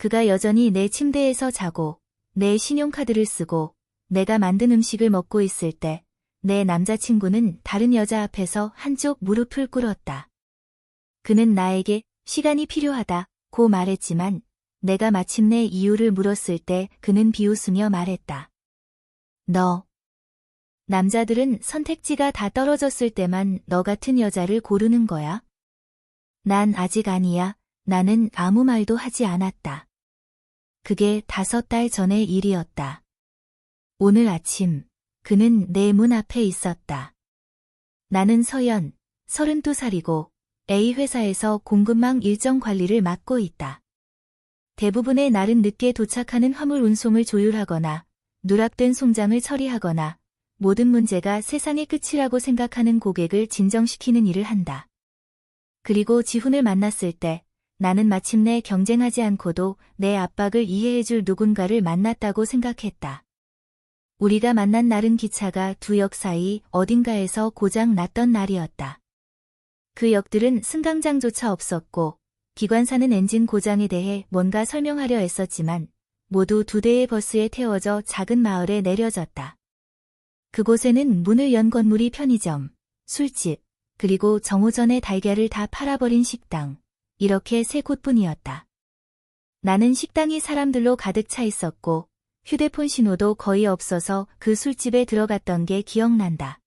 그가 여전히 내 침대에서 자고 내 신용카드를 쓰고 내가 만든 음식을 먹고 있을 때 내 남자친구는 다른 여자 앞에서 한쪽 무릎을 꿇었다. 그는 나에게 시간이 필요하다고 말했지만 내가 마침내 이유를 물었을 때 그는 비웃으며 말했다. 너. 남자들은 선택지가 다 떨어졌을 때만 너 같은 여자를 고르는 거야? 난 아직 아니야. 나는 아무 말도 하지 않았다. 그게 5달 전의 일이었다. 오늘 아침 그는 내 문 앞에 있었다. 나는 서연, 32살이고 A 회사에서 공급망 일정 관리를 맡고 있다. 대부분의 날은 늦게 도착하는 화물 운송을 조율하거나 누락된 송장을 처리하거나 모든 문제가 세상의 끝이라고 생각하는 고객을 진정시키는 일을 한다. 그리고 지훈을 만났을 때 나는 마침내 경쟁하지 않고도 내 압박을 이해해줄 누군가를 만났다고 생각했다. 우리가 만난 날은 기차가 2역 사이 어딘가에서 고장 났던 날이었다. 그 역들은 승강장조차 없었고 기관사는 엔진 고장에 대해 뭔가 설명하려 애썼지만 모두 2대의 버스에 태워져 작은 마을에 내려졌다. 그곳에는 문을 연 건물이 편의점, 술집, 그리고 정오전에 달걀을 다 팔아버린 식당, 이렇게 3곳뿐이었다. 나는 식당이 사람들로 가득 차 있었고 휴대폰 신호도 거의 없어서 그 술집에 들어갔던 게 기억난다.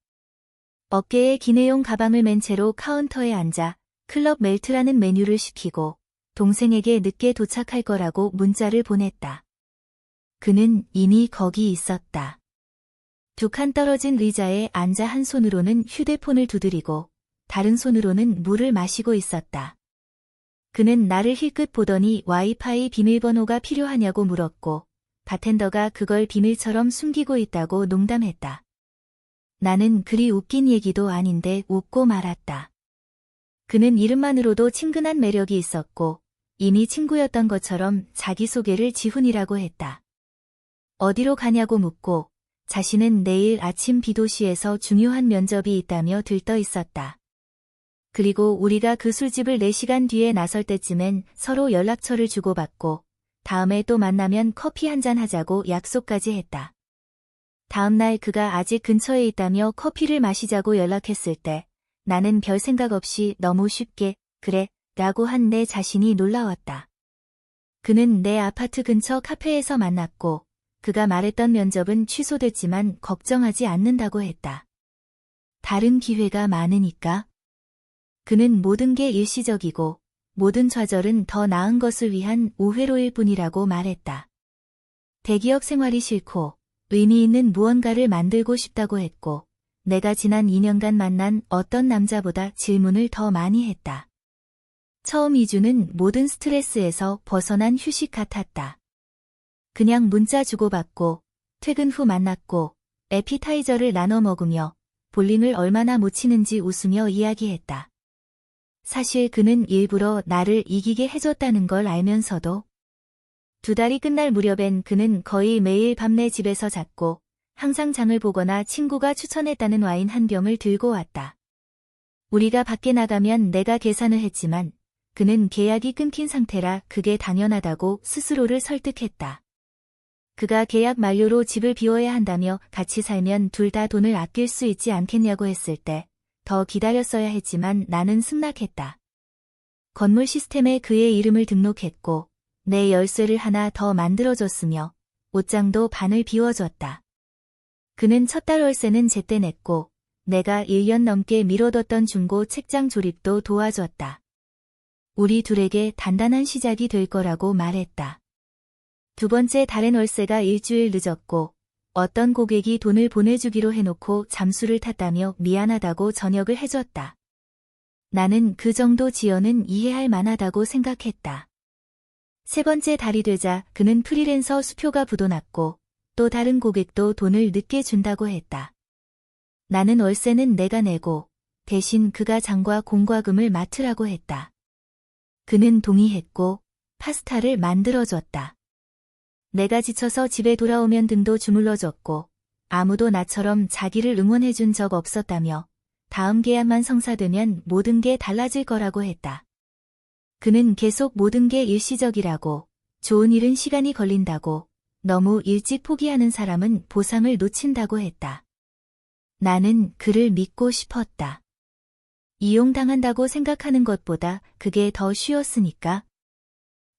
어깨에 기내용 가방을 맨 채로 카운터에 앉아 클럽 멜트라는 메뉴를 시키고 동생에게 늦게 도착할 거라고 문자를 보냈다. 그는 이미 거기 있었다. 2칸 떨어진 의자에 앉아 한 손으로는 휴대폰을 두드리고 다른 손으로는 물을 마시고 있었다. 그는 나를 힐끗 보더니 와이파이 비밀번호가 필요하냐고 물었고 바텐더가 그걸 비밀처럼 숨기고 있다고 농담했다. 나는 그리 웃긴 얘기도 아닌데 웃고 말았다. 그는 이름만으로도 친근한 매력이 있었고 이미 친구였던 것처럼 자기소개를 지훈이라고 했다. 어디로 가냐고 묻고 자신은 내일 아침 B도시에서 중요한 면접이 있다며 들떠 있었다. 그리고 우리가 그 술집을 4시간 뒤에 나설 때쯤엔 서로 연락처를 주고받고 다음에 또 만나면 커피 한잔 하자고 약속까지 했다. 다음 날 그가 아직 근처에 있다며 커피를 마시자고 연락했을 때 나는 별 생각 없이 너무 쉽게 그래 라고 한 내 자신이 놀라웠다. 그는 내 아파트 근처 카페에서 만났고 그가 말했던 면접은 취소됐지만 걱정하지 않는다고 했다. 다른 기회가 많으니까. 그는 모든 게 일시적이고 모든 좌절은 더 나은 것을 위한 오회로일 뿐이라고 말했다. 대기업 생활이 싫고 의미 있는 무언가를 만들고 싶다고 했고 내가 지난 2년간 만난 어떤 남자보다 질문을 더 많이 했다. 처음 2주는 모든 스트레스에서 벗어난 휴식 같았다. 그냥 문자 주고받고 퇴근 후 만났고 에피타이저를 나눠 먹으며 볼링을 얼마나 못 치는지 웃으며 이야기했다. 사실 그는 일부러 나를 이기게 해줬다는 걸 알면서도 2달이 끝날 무렵엔 그는 거의 매일 밤 내 집에서 잤고 항상 장을 보거나 친구가 추천했다는 와인 한 병을 들고 왔다. 우리가 밖에 나가면 내가 계산을 했지만 그는 계약이 끊긴 상태라 그게 당연하다고 스스로를 설득했다. 그가 계약 만료로 집을 비워야 한다며 같이 살면 둘 다 돈을 아낄 수 있지 않겠냐고 했을 때 더 기다렸어야 했지만 나는 승낙했다. 건물 시스템에 그의 이름을 등록했고 내 열쇠를 하나 더 만들어줬으며 옷장도 반을 비워줬다. 그는 첫 달 월세는 제때 냈고 내가 1년 넘게 미뤄뒀던 중고 책장 조립도 도와줬다. 우리 둘에게 단단한 시작이 될 거라고 말했다. 2번째 달엔 월세가 일주일 늦었고 어떤 고객이 돈을 보내주기로 해놓고 잠수를 탔다며 미안하다고 전역을 해줬다. 나는 그 정도 지연은 이해할 만하다고 생각했다. 3번째 달이 되자 그는 프리랜서 수표가 부도났고 또 다른 고객도 돈을 늦게 준다고 했다. 나는 월세는 내가 내고 대신 그가 장과 공과금을 맡으라고 했다. 그는 동의했고 파스타를 만들어줬다. 내가 지쳐서 집에 돌아오면 등도 주물러줬고 아무도 나처럼 자기를 응원해준 적 없었다며 다음 계약만 성사되면 모든 게 달라질 거라고 했다. 그는 계속 모든 게 일시적이라고 좋은 일은 시간이 걸린다고, 너무 일찍 포기하는 사람은 보상을 놓친다고 했다. 나는 그를 믿고 싶었다. 이용당한다고 생각하는 것보다 그게 더 쉬웠으니까.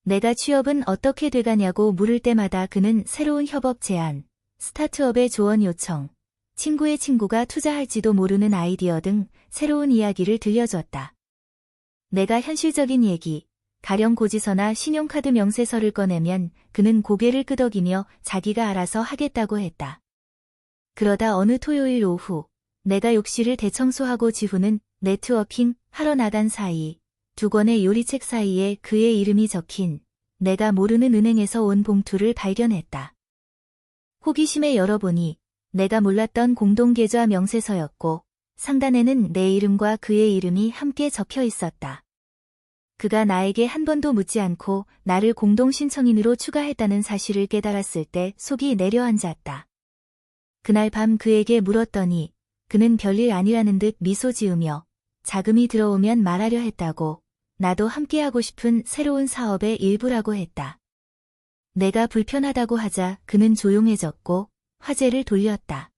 내가 취업은 어떻게 돼가냐고 물을 때마다 그는 새로운 협업 제안, 스타트업의 조언 요청, 친구의 친구가 투자할지도 모르는 아이디어 등 새로운 이야기를 들려줬다. 내가 현실적인 얘기, 가령 고지서나 신용카드 명세서를 꺼내면 그는 고개를 끄덕이며 자기가 알아서 하겠다고 했다. 그러다 어느 토요일 오후, 내가 욕실을 대청소하고 지훈은 네트워킹 하러 나간 사이, 두 권의 요리책 사이에 그의 이름이 적힌 내가 모르는 은행에서 온 봉투를 발견했다. 호기심에 열어보니 내가 몰랐던 공동계좌 명세서였고 상단에는 내 이름과 그의 이름이 함께 적혀 있었다. 그가 나에게 한 번도 묻지 않고 나를 공동신청인으로 추가했다는 사실을 깨달았을 때 속이 내려앉았다. 그날 밤 그에게 물었더니 그는 별일 아니라는 듯 미소 지으며 자금이 들어오면 말하려 했다고, 나도 함께하고 싶은 새로운 사업의 일부라고 했다. 내가 불편하다고 하자 그는 조용해졌고 화제를 돌렸다.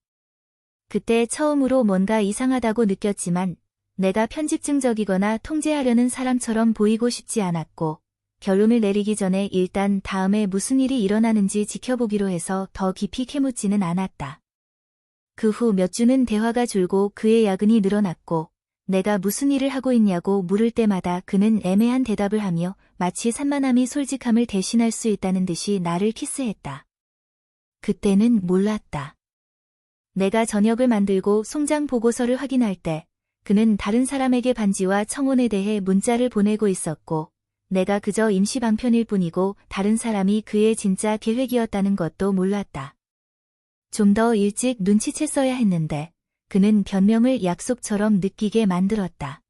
그때 처음으로 뭔가 이상하다고 느꼈지만 내가 편집증적이거나 통제하려는 사람처럼 보이고 싶지 않았고 결론을 내리기 전에 일단 다음에 무슨 일이 일어나는지 지켜보기로 해서 더 깊이 캐묻지는 않았다. 그 후 몇 주는 대화가 줄고 그의 야근이 늘어났고 내가 무슨 일을 하고 있냐고 물을 때마다 그는 애매한 대답을 하며 마치 산만함이 솔직함을 대신할 수 있다는 듯이 나를 키스했다. 그때는 몰랐다. 내가 저녁을 만들고 송장 보고서를 확인할 때 그는 다른 사람에게 반지와 청혼에 대해 문자를 보내고 있었고 내가 그저 임시 방편일 뿐이고 다른 사람이 그의 진짜 계획이었다는 것도 몰랐다. 좀 더 일찍 눈치챘어야 했는데 그는 변명을 약속처럼 느끼게 만들었다.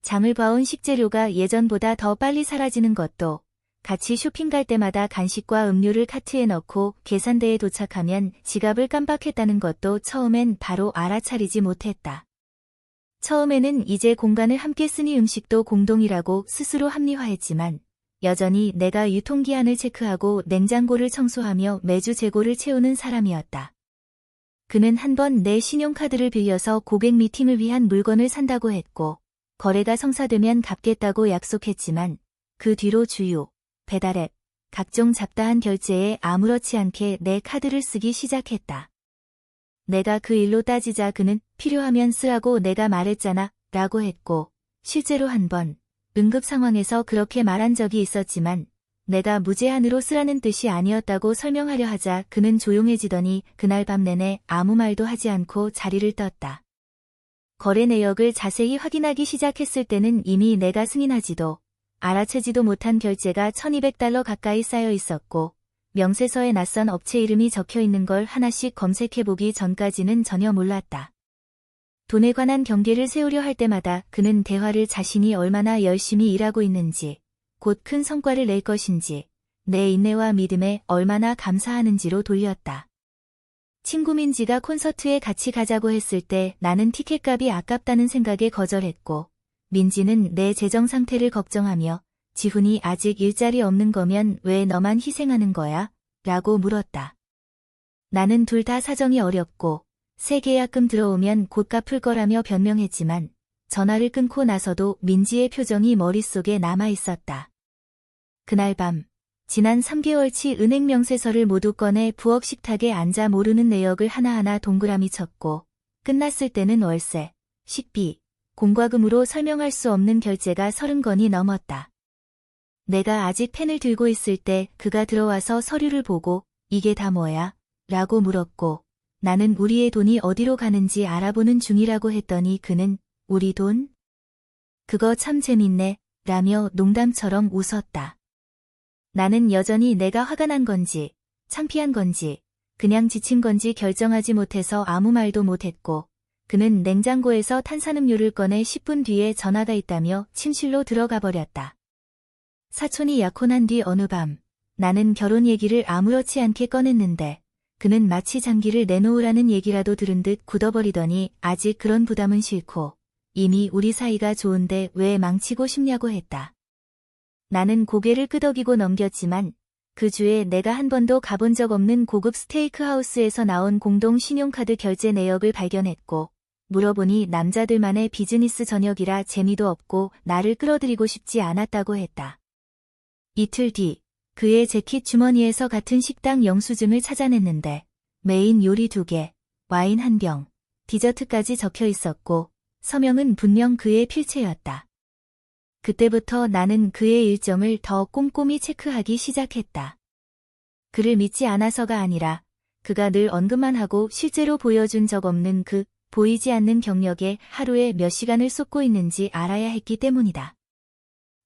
장을 봐온 식재료가 예전보다 더 빨리 사라지는 것도, 같이 쇼핑 갈 때마다 간식과 음료를 카트에 넣고 계산대에 도착하면 지갑을 깜빡했다는 것도 처음엔 바로 알아차리지 못했다. 처음에는 이제 공간을 함께 쓰니 음식도 공동이라고 스스로 합리화했지만 여전히 내가 유통기한을 체크하고 냉장고를 청소하며 매주 재고를 채우는 사람이었다. 그는 한 번 내 신용카드를 빌려서 고객 미팅을 위한 물건을 산다고 했고 거래가 성사되면 갚겠다고 약속했지만 그 뒤로 주유, 배달앱, 각종 잡다한 결제에 아무렇지 않게 내 카드를 쓰기 시작했다. 내가 그 일로 따지자 그는 필요하면 쓰라고 내가 말했잖아 라고 했고 실제로 한 번 응급 상황에서 그렇게 말한 적이 있었지만 내가 무제한으로 쓰라는 뜻이 아니었다고 설명하려 하자 그는 조용해지더니 그날 밤 내내 아무 말도 하지 않고 자리를 떴다. 거래 내역을 자세히 확인하기 시작했을 때는 이미 내가 승인하지도 알아채지도 못한 결제가 $1200 가까이 쌓여 있었고 명세서에 낯선 업체 이름이 적혀 있는 걸 하나씩 검색해보기 전까지는 전혀 몰랐다. 돈에 관한 경계를 세우려 할 때마다 그는 대화를 자신이 얼마나 열심히 일하고 있는지 곧 큰 성과를 낼 것인지 내 인내와 믿음에 얼마나 감사하는지로 돌렸다. 친구 민지가 콘서트에 같이 가자고 했을 때 나는 티켓값이 아깝다는 생각에 거절했고 민지는 내 재정 상태를 걱정하며 지훈이 아직 일자리 없는 거면 왜 너만 희생하는 거야? 라고 물었다. 나는 둘 다 사정이 어렵고 새 계약금 들어오면 곧 갚을 거라며 변명했지만 전화를 끊고 나서도 민지의 표정이 머릿속에 남아있었다. 그날 밤, 지난 3개월치 은행 명세서를 모두 꺼내 부엌 식탁에 앉아 모르는 내역을 하나하나 동그라미 쳤고 끝났을 때는 월세, 식비, 공과금으로 설명할 수 없는 결제가 30건이 넘었다. 내가 아직 펜을 들고 있을 때 그가 들어와서 서류를 보고 이게 다 뭐야? 라고 물었고 나는 우리의 돈이 어디로 가는지 알아보는 중이라고 했더니 그는 우리 돈? 그거 참 재밌네 라며 농담처럼 웃었다. 나는 여전히 내가 화가 난 건지 창피한 건지 그냥 지친 건지 결정하지 못해서 아무 말도 못했고 그는 냉장고에서 탄산음료를 꺼내 10분 뒤에 전화가 있다며 침실로 들어가 버렸다. 사촌이 약혼한 뒤 어느 밤 나는 결혼 얘기를 아무렇지 않게 꺼냈는데 그는 마치 장기를 내놓으라는 얘기라도 들은 듯 굳어버리더니 아직 그런 부담은 싫고 이미 우리 사이가 좋은데 왜 망치고 싶냐고 했다. 나는 고개를 끄덕이고 넘겼지만 그 주에 내가 한 번도 가본 적 없는 고급 스테이크하우스에서 나온 공동 신용카드 결제 내역을 발견했고, 물어보니 남자들만의 비즈니스 저녁이라 재미도 없고 나를 끌어들이고 싶지 않았다고 했다. 이틀 뒤, 그의 재킷 주머니에서 같은 식당 영수증을 찾아냈는데, 메인 요리 2개, 와인 1병, 디저트까지 적혀 있었고, 서명은 분명 그의 필체였다. 그때부터 나는 그의 일정을 더 꼼꼼히 체크하기 시작했다. 그를 믿지 않아서가 아니라 그가 늘 언급만 하고 실제로 보여준 적 없는 그 보이지 않는 경력에 하루에 몇 시간을 쏟고 있는지 알아야 했기 때문이다.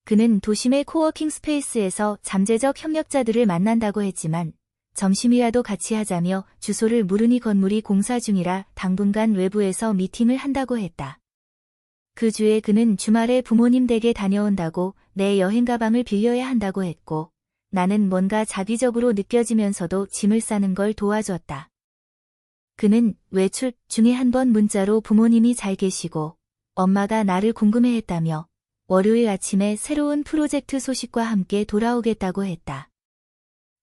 그는 도심의 코워킹 스페이스에서 잠재적 협력자들을 만난다고 했지만 점심이라도 같이 하자며 주소를 물으니 건물이 공사 중이라 당분간 외부에서 미팅을 한다고 했다. 그 주에 그는 주말에 부모님 댁에 다녀온다고 내 여행 가방을 빌려야 한다고 했고, 나는 뭔가 자비적으로 느껴지면서도 짐을 싸는 걸 도와줬다. 그는 외출 중에 한 번 문자로 부모님이 잘 계시고 엄마가 나를 궁금해했다며 월요일 아침에 새로운 프로젝트 소식과 함께 돌아오겠다고 했다.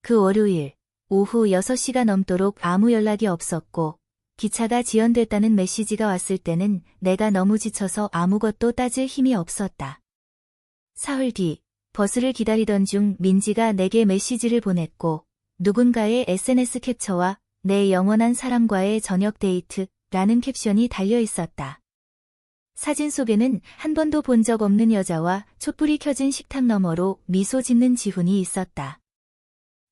그 월요일 오후 6시가 넘도록 아무 연락이 없었고, 기차가 지연됐다는 메시지가 왔을 때는 내가 너무 지쳐서 아무것도 따질 힘이 없었다. 사흘 뒤, 버스를 기다리던 중 민지가 내게 메시지를 보냈고, 누군가의 SNS 캡처와 내 영원한 사람과의 저녁 데이트라는 캡션이 달려 있었다. 사진 속에는 한 번도 본 적 없는 여자와 촛불이 켜진 식탁 너머로 미소 짓는 지훈이 있었다.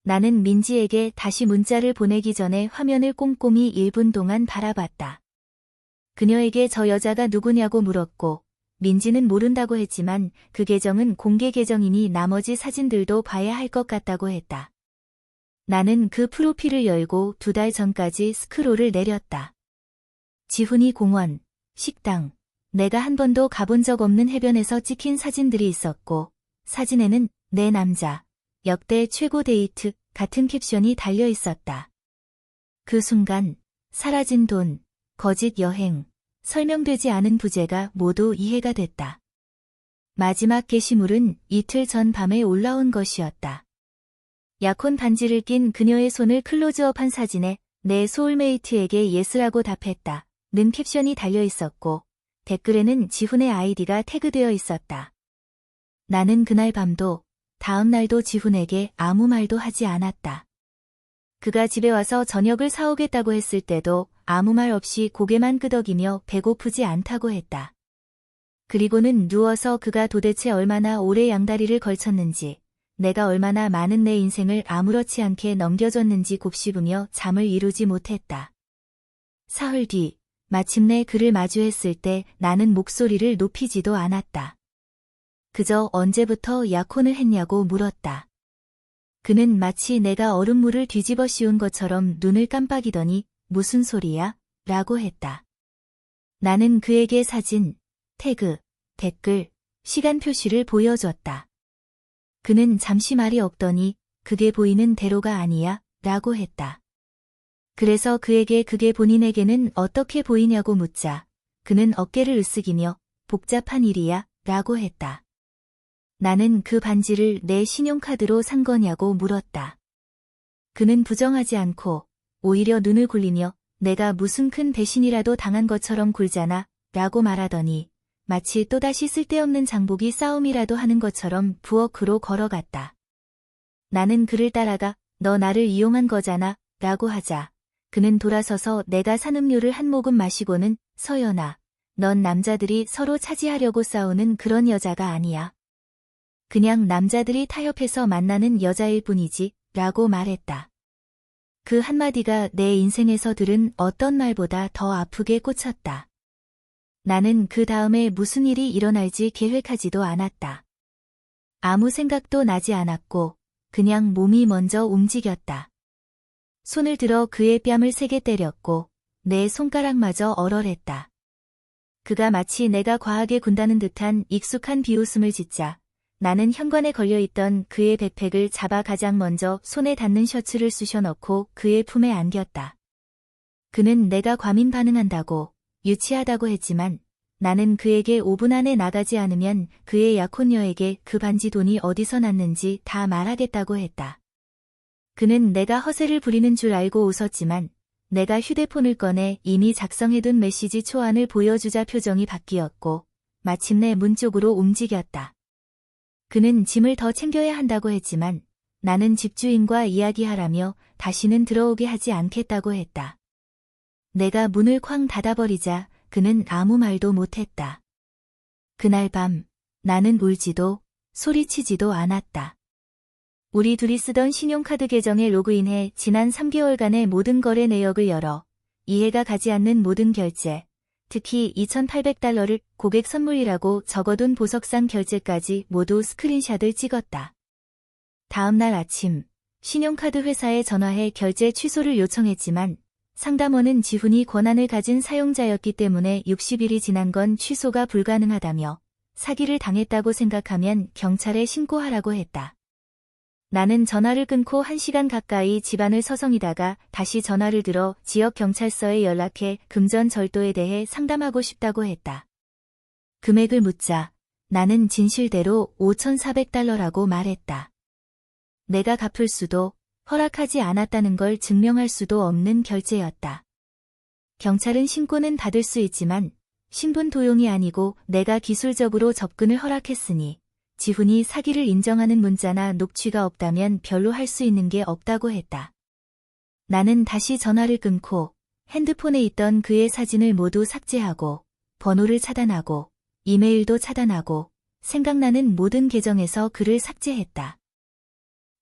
나는 민지에게 다시 문자를 보내기 전에 화면을 꼼꼼히 1분 동안 바라봤다. 그녀에게 저 여자가 누구냐고 물었고, 민지는 모른다고 했지만 그 계정은 공개 계정이니 나머지 사진들도 봐야 할 것 같다고 했다. 나는 그 프로필을 열고 2달 전까지 스크롤을 내렸다. 지훈이 공원, 식당, 내가 한 번도 가본 적 없는 해변에서 찍힌 사진들이 있었고, 사진에는 내 남자, 역대 최고 데이트 같은 캡션이 달려 있었다. 그 순간 사라진 돈, 거짓 여행, 설명되지 않은 부재가 모두 이해가 됐다. 마지막 게시물은 이틀 전 밤에 올라온 것이었다. 약혼 반지를 낀 그녀의 손을 클로즈업한 사진에 내 소울메이트에게 예스라고 답했다. 는 캡션이 달려 있었고, 댓글에는 지훈의 아이디가 태그되어 있었다. 나는 그날 밤도 다음 날도 지훈에게 아무 말도 하지 않았다. 그가 집에 와서 저녁을 사오겠다고 했을 때도 아무 말 없이 고개만 끄덕이며 배고프지 않다고 했다. 그리고는 누워서 그가 도대체 얼마나 오래 양다리를 걸쳤는지, 내가 얼마나 많은 내 인생을 아무렇지 않게 넘겨줬는지 곱씹으며 잠을 이루지 못했다. 사흘 뒤, 마침내 그를 마주했을 때 나는 목소리를 높이지도 않았다. 그저 언제부터 약혼을 했냐고 물었다. 그는 마치 내가 얼음물을 뒤집어 씌운 것처럼 눈을 깜빡이더니 무슨 소리야? 라고 했다. 나는 그에게 사진, 태그, 댓글, 시간 표시를 보여줬다. 그는 잠시 말이 없더니 그게 보이는 대로가 아니야? 라고 했다. 그래서 그에게 그게 본인에게는 어떻게 보이냐고 묻자 그는 어깨를 으쓱이며 복잡한 일이야? 라고 했다. 나는 그 반지를 내 신용카드로 산 거냐고 물었다. 그는 부정하지 않고 오히려 눈을 굴리며 내가 무슨 큰 배신이라도 당한 것처럼 굴잖아 라고 말하더니 마치 또다시 쓸데없는 장보기 싸움이라도 하는 것처럼 부엌으로 걸어갔다. 나는 그를 따라가 너 나를 이용한 거잖아 라고 하자 그는 돌아서서 내가 산 음료를 한 모금 마시고는 서연아, 넌 남자들이 서로 차지하려고 싸우는 그런 여자가 아니야. 그냥 남자들이 타협해서 만나는 여자일 뿐이지 라고 말했다. 그 한마디가 내 인생에서 들은 어떤 말보다 더 아프게 꽂혔다. 나는 그 다음에 무슨 일이 일어날지 계획하지도 않았다. 아무 생각도 나지 않았고 그냥 몸이 먼저 움직였다. 손을 들어 그의 뺨을 세게 때렸고 내 손가락마저 얼얼했다. 그가 마치 내가 과하게 군다는 듯한 익숙한 비웃음을 짓자 나는 현관에 걸려있던 그의 백팩을 잡아 가장 먼저 손에 닿는 셔츠를 쑤셔 넣고 그의 품에 안겼다. 그는 내가 과민 반응한다고 유치하다고 했지만 나는 그에게 5분 안에 나가지 않으면 그의 약혼녀에게 그 반지 돈이 어디서 났는지 다 말하겠다고 했다. 그는 내가 허세를 부리는 줄 알고 웃었지만 내가 휴대폰을 꺼내 이미 작성해둔 메시지 초안을 보여주자 표정이 바뀌었고 마침내 문 쪽으로 움직였다. 그는 짐을 더 챙겨야 한다고 했지만 나는 집주인과 이야기하라며 다시는 들어오게 하지 않겠다고 했다. 내가 문을 쾅 닫아버리자 그는 아무 말도 못했다. 그날 밤 나는 울지도 소리치지도 않았다. 우리 둘이 쓰던 신용카드 계정에 로그인해 지난 3개월간의 모든 거래 내역을 열어 이해가 가지 않는 모든 결제, 특히 $2,800를 고객 선물이라고 적어둔 보석상 결제까지 모두 스크린샷을 찍었다. 다음 날 아침 신용카드 회사에 전화해 결제 취소를 요청했지만 상담원은 지훈이 권한을 가진 사용자였기 때문에 60일이 지난 건 취소가 불가능하다며 사기를 당했다고 생각하면 경찰에 신고하라고 했다. 나는 전화를 끊고 1시간 가까이 집안을 서성이다가 다시 전화를 들어 지역 경찰서에 연락해 금전 절도에 대해 상담하고 싶다고 했다. 금액을 묻자 나는 진실대로 $5,400라고 말했다. 내가 갚을 수도 허락하지 않았다는 걸 증명할 수도 없는 결제였다. 경찰은 신고는 받을 수 있지만 신분 도용이 아니고 내가 기술적으로 접근을 허락했으니 지훈이 사기를 인정하는 문자나 녹취가 없다면 별로 할 수 있는 게 없다고 했다. 나는 다시 전화를 끊고 핸드폰에 있던 그의 사진을 모두 삭제하고 번호를 차단하고 이메일도 차단하고 생각나는 모든 계정에서 그를 삭제했다.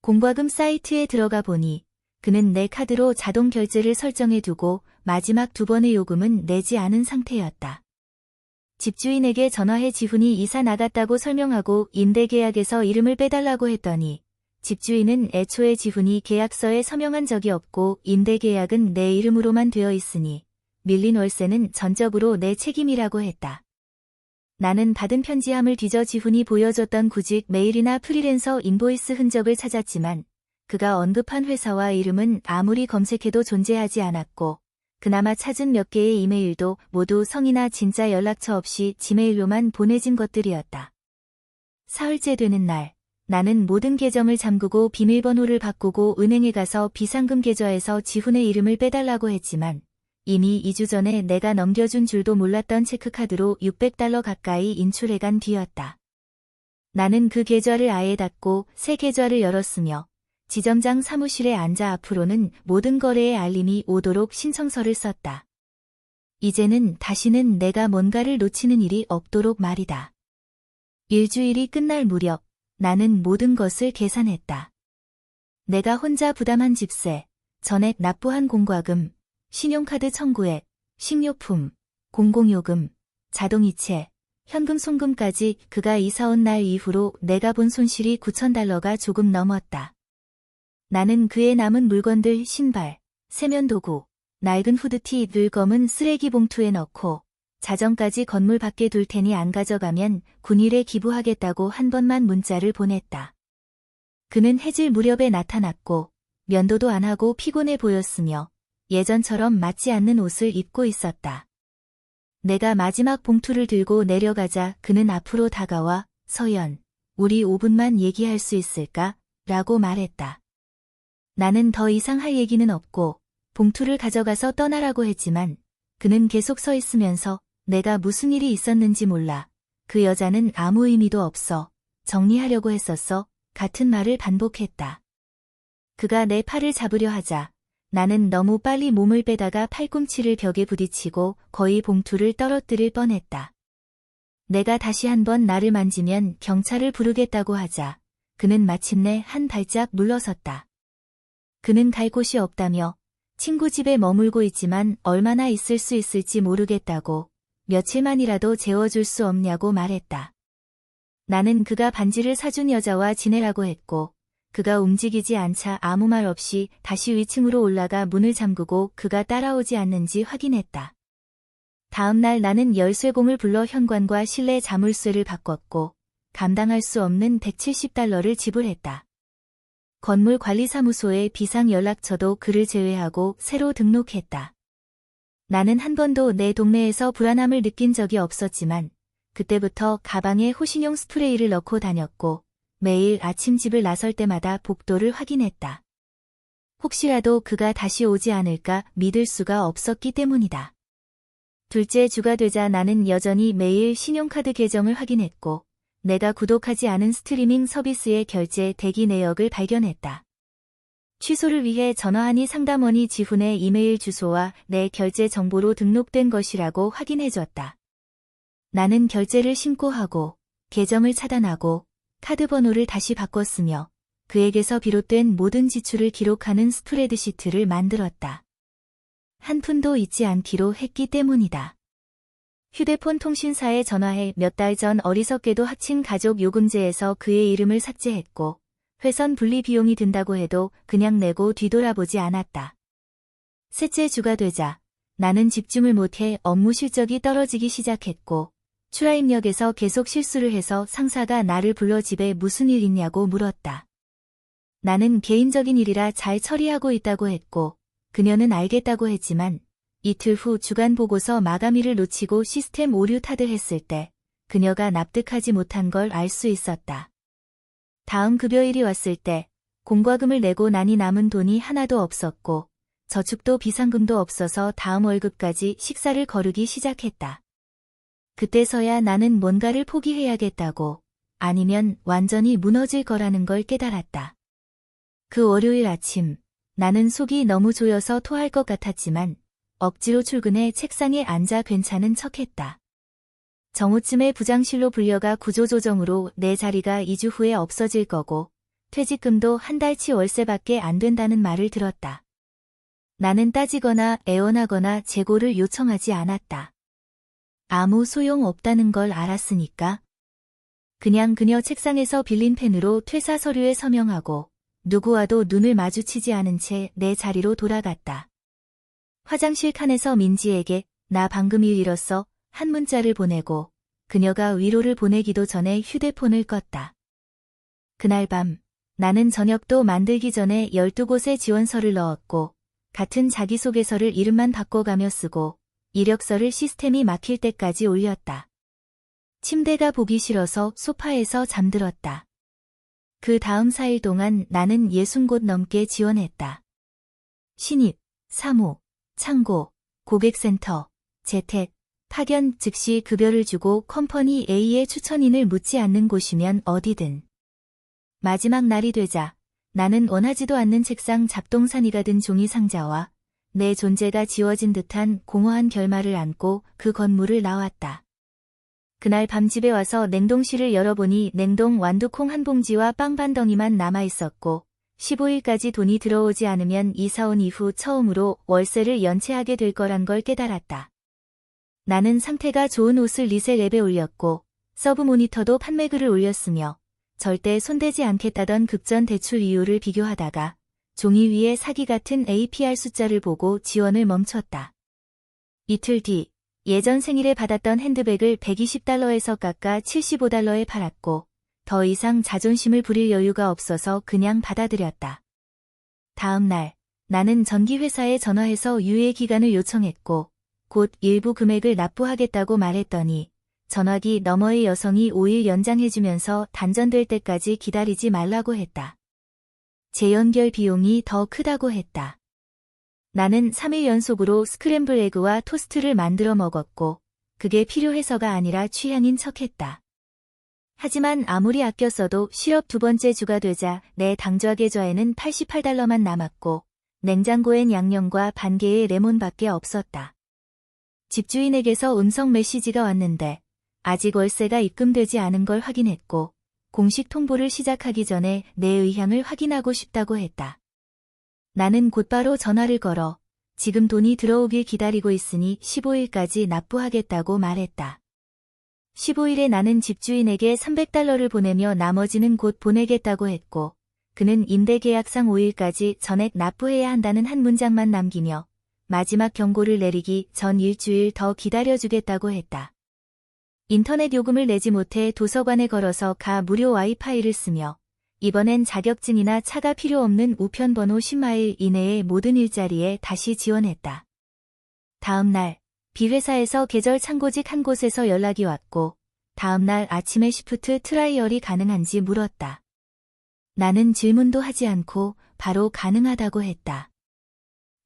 공과금 사이트에 들어가 보니 그는 내 카드로 자동 결제를 설정해두고 마지막 2번의 요금은 내지 않은 상태였다. 집주인에게 전화해 지훈이 이사 나갔다고 설명하고 임대계약에서 이름을 빼달라고 했더니 집주인은 애초에 지훈이 계약서에 서명한 적이 없고 임대계약은 내 이름으로만 되어 있으니 밀린 월세는 전적으로 내 책임이라고 했다. 나는 받은 편지함을 뒤져 지훈이 보여줬던 구직 메일이나 프리랜서 인보이스 흔적을 찾았지만 그가 언급한 회사와 이름은 아무리 검색해도 존재하지 않았고 그나마 찾은 몇 개의 이메일도 모두 성이나 진짜 연락처 없이 지메일로만 보내진 것들이었다. 사흘째 되는 날, 나는 모든 계정을 잠그고 비밀번호를 바꾸고 은행에 가서 비상금 계좌에서 지훈의 이름을 빼달라고 했지만 이미 2주 전에 내가 넘겨준 줄도 몰랐던 체크카드로 $600 가까이 인출해간 뒤였다. 나는 그 계좌를 아예 닫고 새 계좌를 열었으며 지점장 사무실에 앉아 앞으로는 모든 거래에 알림이 오도록 신청서를 썼다. 이제는 다시는 내가 뭔가를 놓치는 일이 없도록 말이다. 일주일이 끝날 무렵 나는 모든 것을 계산했다. 내가 혼자 부담한 집세, 전액 납부한 공과금, 신용카드 청구액, 식료품, 공공요금, 자동이체, 현금 송금까지 그가 이사 온 날 이후로 내가 본 손실이 $9,000가 조금 넘었다. 나는 그의 남은 물건들 신발, 세면도구, 낡은 후드티 늘 검은 쓰레기 봉투에 넣고 자정까지 건물 밖에 둘 테니 안 가져가면 군일에 기부하겠다고 한 번만 문자를 보냈다. 그는 해질 무렵에 나타났고 면도도 안 하고 피곤해 보였으며 예전처럼 맞지 않는 옷을 입고 있었다. 내가 마지막 봉투를 들고 내려가자 그는 앞으로 다가와 서연, 우리 5분만 얘기할 수 있을까? 라고 말했다. 나는 더 이상 할 얘기는 없고 봉투를 가져가서 떠나라고 했지만 그는 계속 서 있으면서 내가 무슨 일이 있었는지 몰라. 그 여자는 아무 의미도 없어. 정리하려고 했었어. 같은 말을 반복했다. 그가 내 팔을 잡으려 하자 나는 너무 빨리 몸을 빼다가 팔꿈치를 벽에 부딪히고 거의 봉투를 떨어뜨릴 뻔했다. 내가 다시 한번 나를 만지면 경찰을 부르겠다고 하자 그는 마침내 한 발짝 물러섰다. 그는 갈 곳이 없다며 친구 집에 머물고 있지만 얼마나 있을 수 있을지 모르겠다고 며칠만이라도 재워줄 수 없냐고 말했다. 나는 그가 반지를 사준 여자와 지내라고 했고 그가 움직이지 않자 아무 말 없이 다시 위층으로 올라가 문을 잠그고 그가 따라오지 않는지 확인했다. 다음 날 나는 열쇠공을 불러 현관과 실내 자물쇠를 바꿨고 감당할 수 없는 $170를 지불했다. 건물 관리사무소에 비상 연락처도 그를 제외하고 새로 등록했다. 나는 한 번도 내 동네에서 불안함을 느낀 적이 없었지만 그때부터 가방에 호신용 스프레이를 넣고 다녔고 매일 아침 집을 나설 때마다 복도를 확인했다. 혹시라도 그가 다시 오지 않을까 믿을 수가 없었기 때문이다. 둘째 주가 되자 나는 여전히 매일 신용카드 계정을 확인했고 내가 구독하지 않은 스트리밍 서비스의 결제 대기 내역을 발견했다. 취소를 위해 전화하니 상담원이 지훈의 이메일 주소와 내 결제 정보로 등록된 것이라고 확인해줬다. 나는 결제를 신고하고 계정을 차단하고 카드 번호를 다시 바꿨으며 그에게서 비롯된 모든 지출을 기록하는 스프레드시트를 만들었다. 한 푼도 잊지 않기로 했기 때문이다. 휴대폰 통신사에 전화해 몇 달 전 어리석게도 합친 가족 요금제에서 그의 이름을 삭제했고 회선 분리 비용이 든다고 해도 그냥 내고 뒤돌아보지 않았다. 셋째 주가 되자 나는 집중을 못해 업무 실적이 떨어지기 시작했고 출하입력에서 계속 실수를 해서 상사가 나를 불러 집에 무슨 일 있냐고 물었다. 나는 개인적인 일이라 잘 처리하고 있다고 했고 그녀는 알겠다고 했지만 이틀 후 주간 보고서 마감일을 놓치고 시스템 오류 탓을 했을 때 그녀가 납득하지 못한 걸 알 수 있었다. 다음 급여일이 왔을 때 공과금을 내고 나니 남은 돈이 하나도 없었고 저축도 비상금도 없어서 다음 월급까지 식사를 거르기 시작했다. 그때서야 나는 뭔가를 포기해야겠다고 아니면 완전히 무너질 거라는 걸 깨달았다. 그 월요일 아침 나는 속이 너무 조여서 토할 것 같았지만 억지로 출근해 책상에 앉아 괜찮은 척했다. 정오쯤에 부장실로 불려가 구조조정으로 내 자리가 2주 후에 없어질 거고 퇴직금도 한 달치 월세밖에 안 된다는 말을 들었다. 나는 따지거나 애원하거나 재고를 요청하지 않았다. 아무 소용 없다는 걸 알았으니까. 그냥 그녀 책상에서 빌린 펜으로 퇴사 서류에 서명하고 누구와도 눈을 마주치지 않은 채 내 자리로 돌아갔다. 화장실 칸에서 민지에게 나 방금 일 잃었어 한 문자를 보내고 그녀가 위로를 보내기도 전에 휴대폰을 껐다. 그날 밤 나는 저녁도 만들기 전에 12곳의 지원서를 넣었고 같은 자기소개서를 이름만 바꿔가며 쓰고 이력서를 시스템이 막힐 때까지 올렸다. 침대가 보기 싫어서 소파에서 잠들었다. 그 다음 4일 동안 나는 60곳 넘게 지원했다. 신입, 사무, 창고, 고객센터, 재택, 파견 즉시 급여를 주고 컴퍼니 A의 추천인을 묻지 않는 곳이면 어디든. 마지막 날이 되자 나는 원하지도 않는 책상 잡동사니가 든 종이 상자와 내 존재가 지워진 듯한 공허한 결말을 안고 그 건물을 나왔다. 그날 밤 집에 와서 냉동실을 열어보니 냉동 완두콩 한 봉지와 빵 반 덩이만 남아있었고 15일까지 돈이 들어오지 않으면 이사 온 이후 처음으로 월세를 연체하게 될 거란 걸 깨달았다. 나는 상태가 좋은 옷을 리셀 앱에 올렸고 서브 모니터도 판매글을 올렸으며 절대 손대지 않겠다던 급전 대출 이유를 비교하다가 종이 위에 사기 같은 APR 숫자를 보고 지원을 멈췄다. 이틀 뒤 예전 생일에 받았던 핸드백을 $120에서 깎아 $75에 팔았고 더 이상 자존심을 부릴 여유가 없어서 그냥 받아들였다. 다음 날 나는 전기회사에 전화해서 유예 기간을 요청했고 곧 일부 금액을 납부하겠다고 말했더니 전화기 너머의 여성이 5일 연장해주면서 단전될 때까지 기다리지 말라고 했다. 재연결 비용이 더 크다고 했다. 나는 3일 연속으로 스크램블 에그와 토스트를 만들어 먹었고 그게 필요해서가 아니라 취향인 척했다. 하지만 아무리 아껴 써도 실업 두 번째 주가 되자 내 당좌 계좌에는 $88만 남았고 냉장고엔 양념과 반 개의 레몬밖에 없었다. 집주인에게서 음성 메시지가 왔는데 아직 월세가 입금되지 않은 걸 확인했고 공식 통보를 시작하기 전에 내 의향을 확인하고 싶다고 했다. 나는 곧바로 전화를 걸어 지금 돈이 들어오길 기다리고 있으니 15일까지 납부하겠다고 말했다. 15일에 나는 집주인에게 $300를 보내며 나머지는 곧 보내겠다고 했고 그는 임대계약상 5일까지 전액 납부해야 한다는 한 문장만 남기며 마지막 경고를 내리기 전 일주일 더 기다려주겠다고 했다. 인터넷 요금을 내지 못해 도서관에 걸어서 가 무료 와이파이를 쓰며 이번엔 자격증이나 차가 필요 없는 우편번호 10마일 이내의 모든 일자리에 다시 지원했다. 다음 날 B회사에서 계절 창고직 한 곳에서 연락이 왔고 다음 날 아침에 시프트 트라이얼이 가능한지 물었다. 나는 질문도 하지 않고 바로 가능하다고 했다.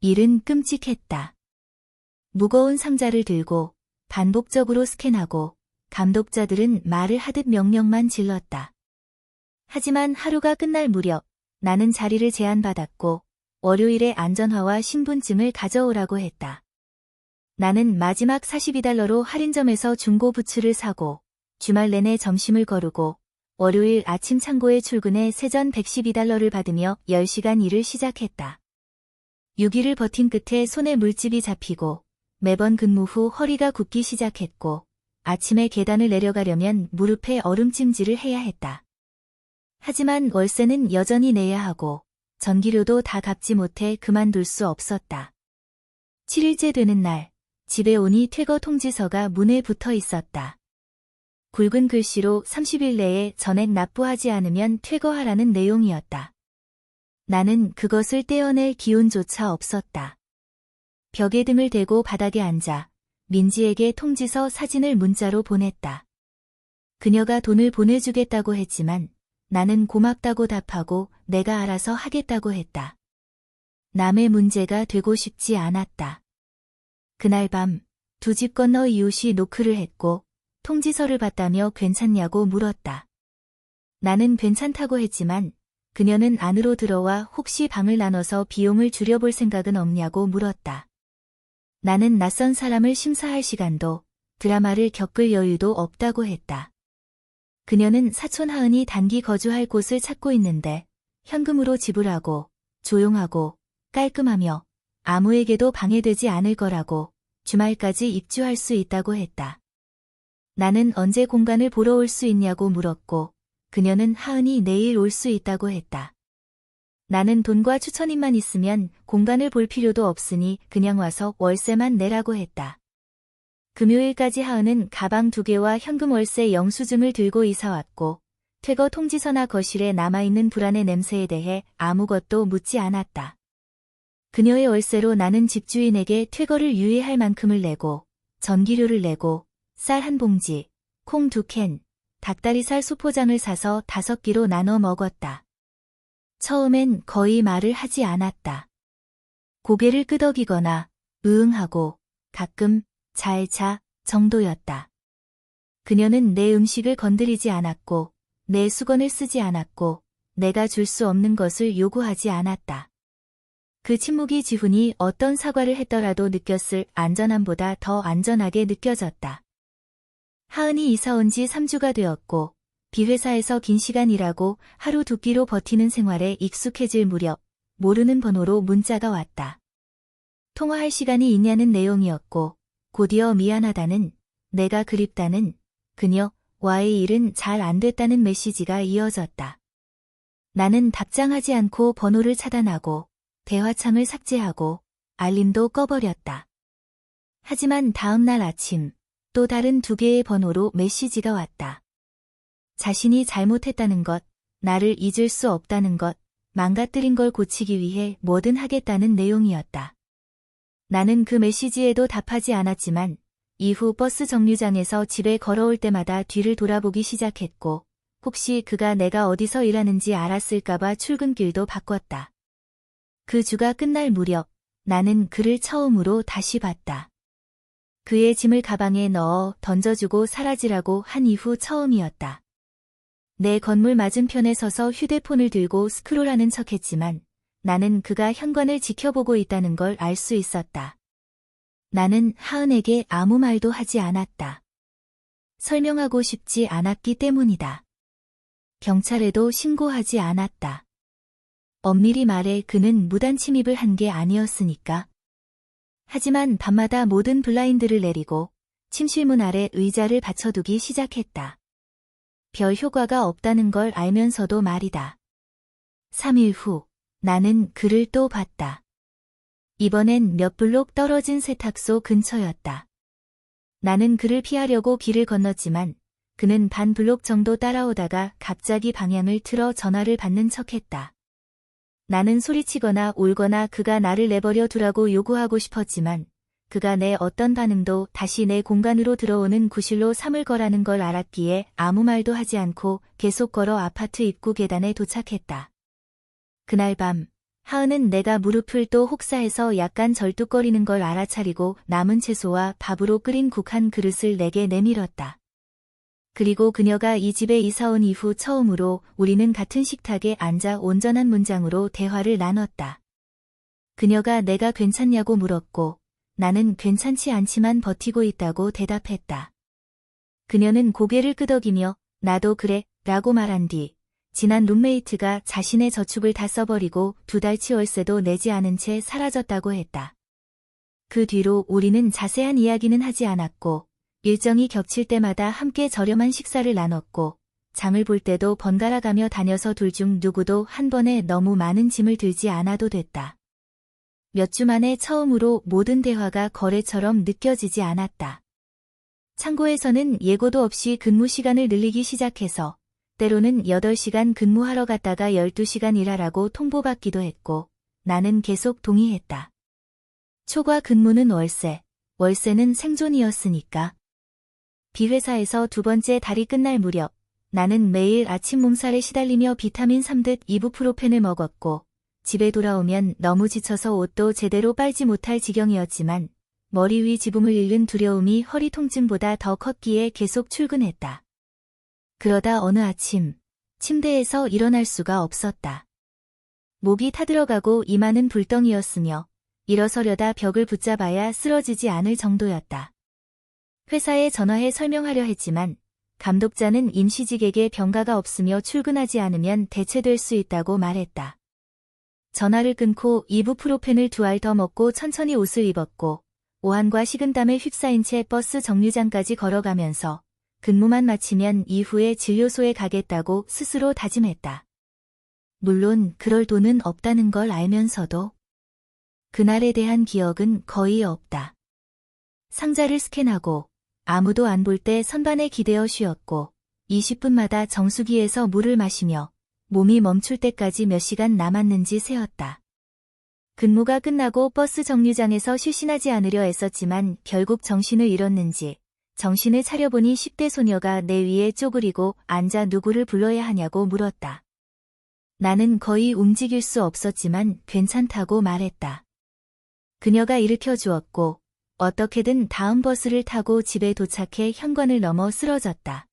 일은 끔찍했다. 무거운 상자를 들고 반복적으로 스캔하고 감독자들은 말을 하듯 명령만 질렀다. 하지만 하루가 끝날 무렵 나는 자리를 제안받았고 월요일에 안전화와 신분증을 가져오라고 했다. 나는 마지막 42달러로 할인점에서 중고 부츠를 사고 주말 내내 점심을 거르고 월요일 아침 창고에 출근해 세전 112달러를 받으며 10시간 일을 시작했다. 6일을 버틴 끝에 손에 물집이 잡히고 매번 근무 후 허리가 굽기 시작했고 아침에 계단을 내려가려면 무릎에 얼음찜질을 해야 했다. 하지만 월세는 여전히 내야 하고 전기료도 다 갚지 못해 그만둘 수 없었다. 7일째 되는 날 집에 오니 퇴거 통지서가 문에 붙어 있었다. 굵은 글씨로 30일 내에 전액 납부하지 않으면 퇴거하라는 내용이었다. 나는 그것을 떼어낼 기운조차 없었다. 벽에 등을 대고 바닥에 앉아 민지에게 통지서 사진을 문자로 보냈다. 그녀가 돈을 보내주겠다고 했지만 나는 고맙다고 답하고 내가 알아서 하겠다고 했다. 남의 문제가 되고 싶지 않았다. 그날 밤 두 집 건너 이웃이 노크를 했고 통지서를 봤다며 괜찮냐고 물었다. 나는 괜찮다고 했지만 그녀는 안으로 들어와 혹시 방을 나눠서 비용을 줄여볼 생각은 없냐고 물었다. 나는 낯선 사람을 심사할 시간도 드라마를 겪을 여유도 없다고 했다. 그녀는 사촌 하은이 단기 거주할 곳을 찾고 있는데 현금으로 지불하고 조용하고 깔끔하며 아무에게도 방해되지 않을 거라고 주말까지 입주할 수 있다고 했다. 나는 언제 공간을 보러 올 수 있냐고 물었고 그녀는 하은이 내일 올 수 있다고 했다. 나는 돈과 추천인만 있으면 공간을 볼 필요도 없으니 그냥 와서 월세만 내라고 했다. 금요일까지 하은은 가방 2개와 현금 월세 영수증을 들고 이사왔고 퇴거 통지서나 거실에 남아있는 불안의 냄새에 대해 아무것도 묻지 않았다. 그녀의 월세로 나는 집주인에게 퇴거를 유예할 만큼을 내고 전기료를 내고 쌀 1봉지, 콩 2캔, 닭다리살 수포장을 사서 5끼로 나눠 먹었다. 처음엔 거의 말을 하지 않았다. 고개를 끄덕이거나 으응하고 가끔 잘 자 정도였다. 그녀는 내 음식을 건드리지 않았고 내 수건을 쓰지 않았고 내가 줄 수 없는 것을 요구하지 않았다. 그 침묵이 지훈이 어떤 사과를 했더라도 느꼈을 안전함보다 더 안전하게 느껴졌다. 하은이 이사 온 지 3주가 되었고 비회사에서 긴 시간 일하고 하루 2끼로 버티는 생활에 익숙해질 무렵 모르는 번호로 문자가 왔다. 통화할 시간이 있냐는 내용이었고 곧이어 미안하다는, 내가 그립다는, 그녀와의 일은 잘 안 됐다는 메시지가 이어졌다. 나는 답장하지 않고 번호를 차단하고 대화창을 삭제하고 알림도 꺼버렸다. 하지만 다음 날 아침 또 다른 2개의 번호로 메시지가 왔다. 자신이 잘못했다는 것, 나를 잊을 수 없다는 것, 망가뜨린 걸 고치기 위해 뭐든 하겠다는 내용이었다. 나는 그 메시지에도 답하지 않았지만 이후 버스 정류장에서 집에 걸어올 때마다 뒤를 돌아보기 시작했고 혹시 그가 내가 어디서 일하는지 알았을까봐 출근길도 바꿨다. 그 주가 끝날 무렵 나는 그를 처음으로 다시 봤다. 그의 짐을 가방에 넣어 던져주고 사라지라고 한 이후 처음이었다. 내 건물 맞은편에 서서 휴대폰을 들고 스크롤하는 척했지만 나는 그가 현관을 지켜보고 있다는 걸 알 수 있었다. 나는 하은에게 아무 말도 하지 않았다. 설명하고 싶지 않았기 때문이다. 경찰에도 신고하지 않았다. 엄밀히 말해 그는 무단 침입을 한 게 아니었으니까. 하지만 밤마다 모든 블라인드를 내리고 침실문 아래 의자를 받쳐두기 시작했다. 별 효과가 없다는 걸 알면서도 말이다. 3일 후 나는 그를 또 봤다. 이번엔 몇 블록 떨어진 세탁소 근처였다. 나는 그를 피하려고 길을 건넜지만 그는 반 블록 정도 따라오다가 갑자기 방향을 틀어 전화를 받는 척했다. 나는 소리치거나 울거나 그가 나를 내버려 두라고 요구하고 싶었지만 그가 내 어떤 반응도 다시 내 공간으로 들어오는 구실로 삼을 거라는 걸 알았기에 아무 말도 하지 않고 계속 걸어 아파트 입구 계단에 도착했다. 그날 밤, 하은은 내가 무릎을 또 혹사해서 약간 절뚝거리는 걸 알아차리고 남은 채소와 밥으로 끓인 국 한 그릇을 내게 내밀었다. 그리고 그녀가 이 집에 이사온 이후 처음으로 우리는 같은 식탁에 앉아 온전한 문장으로 대화를 나눴다. 그녀가 내가 괜찮냐고 물었고 나는 괜찮지 않지만 버티고 있다고 대답했다. 그녀는 고개를 끄덕이며 나도 그래 라고 말한 뒤 지난 룸메이트가 자신의 저축을 다 써버리고 2달치 월세도 내지 않은 채 사라졌다고 했다. 그 뒤로 우리는 자세한 이야기는 하지 않았고 일정이 겹칠 때마다 함께 저렴한 식사를 나눴고 장을 볼 때도 번갈아 가며 다녀서 둘 중 누구도 한 번에 너무 많은 짐을 들지 않아도 됐다. 몇 주 만에 처음으로 모든 대화가 거래처럼 느껴지지 않았다. 창고에서는 예고도 없이 근무 시간을 늘리기 시작해서 때로는 8시간 근무하러 갔다가 12시간 일하라고 통보받기도 했고 나는 계속 동의했다. 초과 근무는 월세, 월세는 생존이었으니까. 비회사에서 2번째 달이 끝날 무렵 나는 매일 아침 몸살에 시달리며 비타민 3듯 이부프로펜을 먹었고 집에 돌아오면 너무 지쳐서 옷도 제대로 빨지 못할 지경이었지만 머리 위 지붕을 잃는 두려움이 허리 통증보다 더 컸기에 계속 출근했다. 그러다 어느 아침 침대에서 일어날 수가 없었다. 목이 타들어가고 이마는 불덩이였으며 일어서려다 벽을 붙잡아야 쓰러지지 않을 정도였다. 회사에 전화해 설명하려 했지만 감독자는 임시직에게 병가가 없으며 출근하지 않으면 대체될 수 있다고 말했다. 전화를 끊고 이부프로펜을 2알 더 먹고 천천히 옷을 입었고 오한과 식은땀에 휩싸인 채 버스 정류장까지 걸어가면서 근무만 마치면 이후에 진료소에 가겠다고 스스로 다짐했다. 물론 그럴 돈은 없다는 걸 알면서도 그날에 대한 기억은 거의 없다. 상자를 스캔하고 아무도 안 볼 때 선반에 기대어 쉬었고 20분마다 정수기에서 물을 마시며 몸이 멈출 때까지 몇 시간 남았는지 세었다. 근무가 끝나고 버스 정류장에서 실신하지 않으려 애썼지만 결국 정신을 잃었는지 정신을 차려보니 10대 소녀가 내 위에 쪼그리고 앉아 누구를 불러야 하냐고 물었다. 나는 거의 움직일 수 없었지만 괜찮다고 말했다. 그녀가 일으켜 주었고 어떻게든 다음 버스를 타고 집에 도착해 현관을 넘어 쓰러졌다.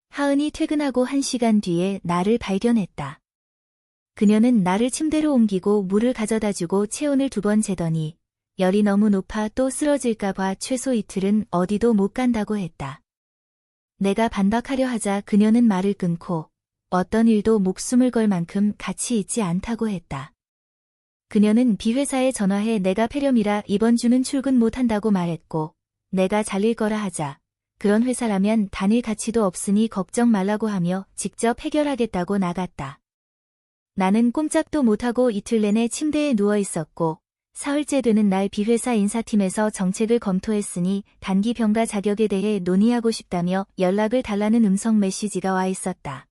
하은이 퇴근하고 1시간 뒤에 나를 발견했다. 그녀는 나를 침대로 옮기고 물을 가져다주고 체온을 2번 재더니 열이 너무 높아 또 쓰러질까봐 최소 이틀은 어디도 못 간다고 했다. 내가 반박하려 하자 그녀는 말을 끊고 어떤 일도 목숨을 걸 만큼 가치 있지 않다고 했다. 그녀는 비회사에 전화해 내가 폐렴이라 이번 주는 출근 못한다고 말했고 내가 잘릴 거라 하자 그런 회사라면 다닐 가치도 없으니 걱정 말라고 하며 직접 해결하겠다고 나갔다. 나는 꼼짝도 못하고 이틀 내내 침대에 누워 있었고 사흘째 되는 날 비회사 인사팀에서 정책을 검토했으니 단기 병가 자격에 대해 논의하고 싶다며 연락을 달라는 음성 메시지가 와 있었다.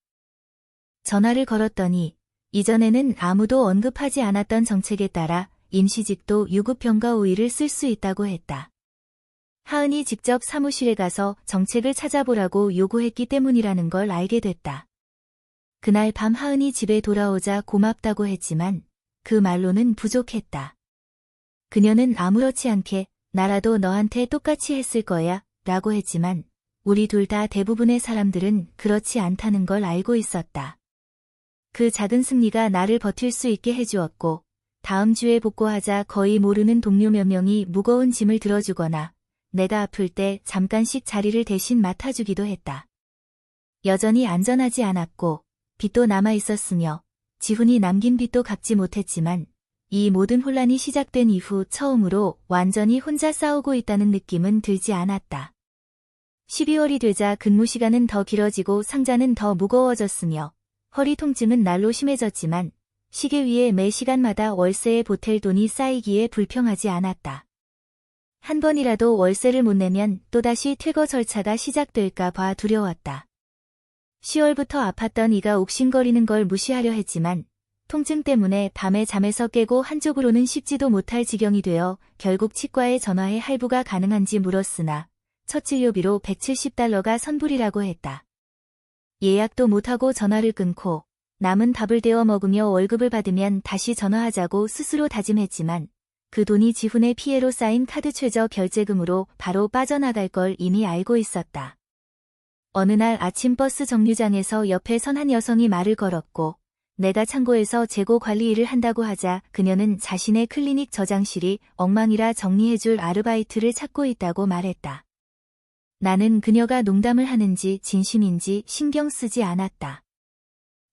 전화를 걸었더니 이전에는 아무도 언급하지 않았던 정책에 따라 임시직도 유급병가 5일을 쓸 수 있다고 했다. 하은이 직접 사무실에 가서 정책을 찾아보라고 요구했기 때문이라는 걸 알게 됐다. 그날 밤 하은이 집에 돌아오자 고맙다고 했지만 그 말로는 부족했다. 그녀는 아무렇지 않게 나라도 너한테 똑같이 했을 거야 라고 했지만 우리 둘 다 대부분의 사람들은 그렇지 않다는 걸 알고 있었다. 그 작은 승리가 나를 버틸 수 있게 해주었고 다음 주에 복구하자 거의 모르는 동료 몇 명이 무거운 짐을 들어주거나 내가 아플 때 잠깐씩 자리를 대신 맡아주기도 했다. 여전히 안전하지 않았고 빚도 남아 있었으며 지훈이 남긴 빚도 갚지 못했지만 이 모든 혼란이 시작된 이후 처음으로 완전히 혼자 싸우고 있다는 느낌은 들지 않았다. 12월이 되자 근무 시간은 더 길어지고 상자는 더 무거워졌으며 허리 통증은 날로 심해졌지만 시계 위에 매 시간마다 월세에 보탤 돈이 쌓이기에 불평하지 않았다. 한 번이라도 월세를 못 내면 또다시 퇴거 절차가 시작될까 봐 두려웠다. 10월부터 아팠던 이가 옥신거리는 걸 무시하려 했지만 통증 때문에 밤에 잠에서 깨고 한쪽으로는 씹지도 못할 지경이 되어 결국 치과에 전화해 할부가 가능한지 물었으나 첫 진료비로 $170가 선불이라고 했다. 예약도 못하고 전화를 끊고 남은 밥을 데워 먹으며 월급을 받으면 다시 전화하자고 스스로 다짐했지만 그 돈이 지훈의 피해로 쌓인 카드 최저 결제금으로 바로 빠져나갈 걸 이미 알고 있었다. 어느 날 아침 버스 정류장에서 옆에 선 한 여성이 말을 걸었고 내가 창고에서 재고 관리 일을 한다고 하자 그녀는 자신의 클리닉 저장실이 엉망이라 정리해줄 아르바이트를 찾고 있다고 말했다. 나는 그녀가 농담을 하는지 진심인지 신경 쓰지 않았다.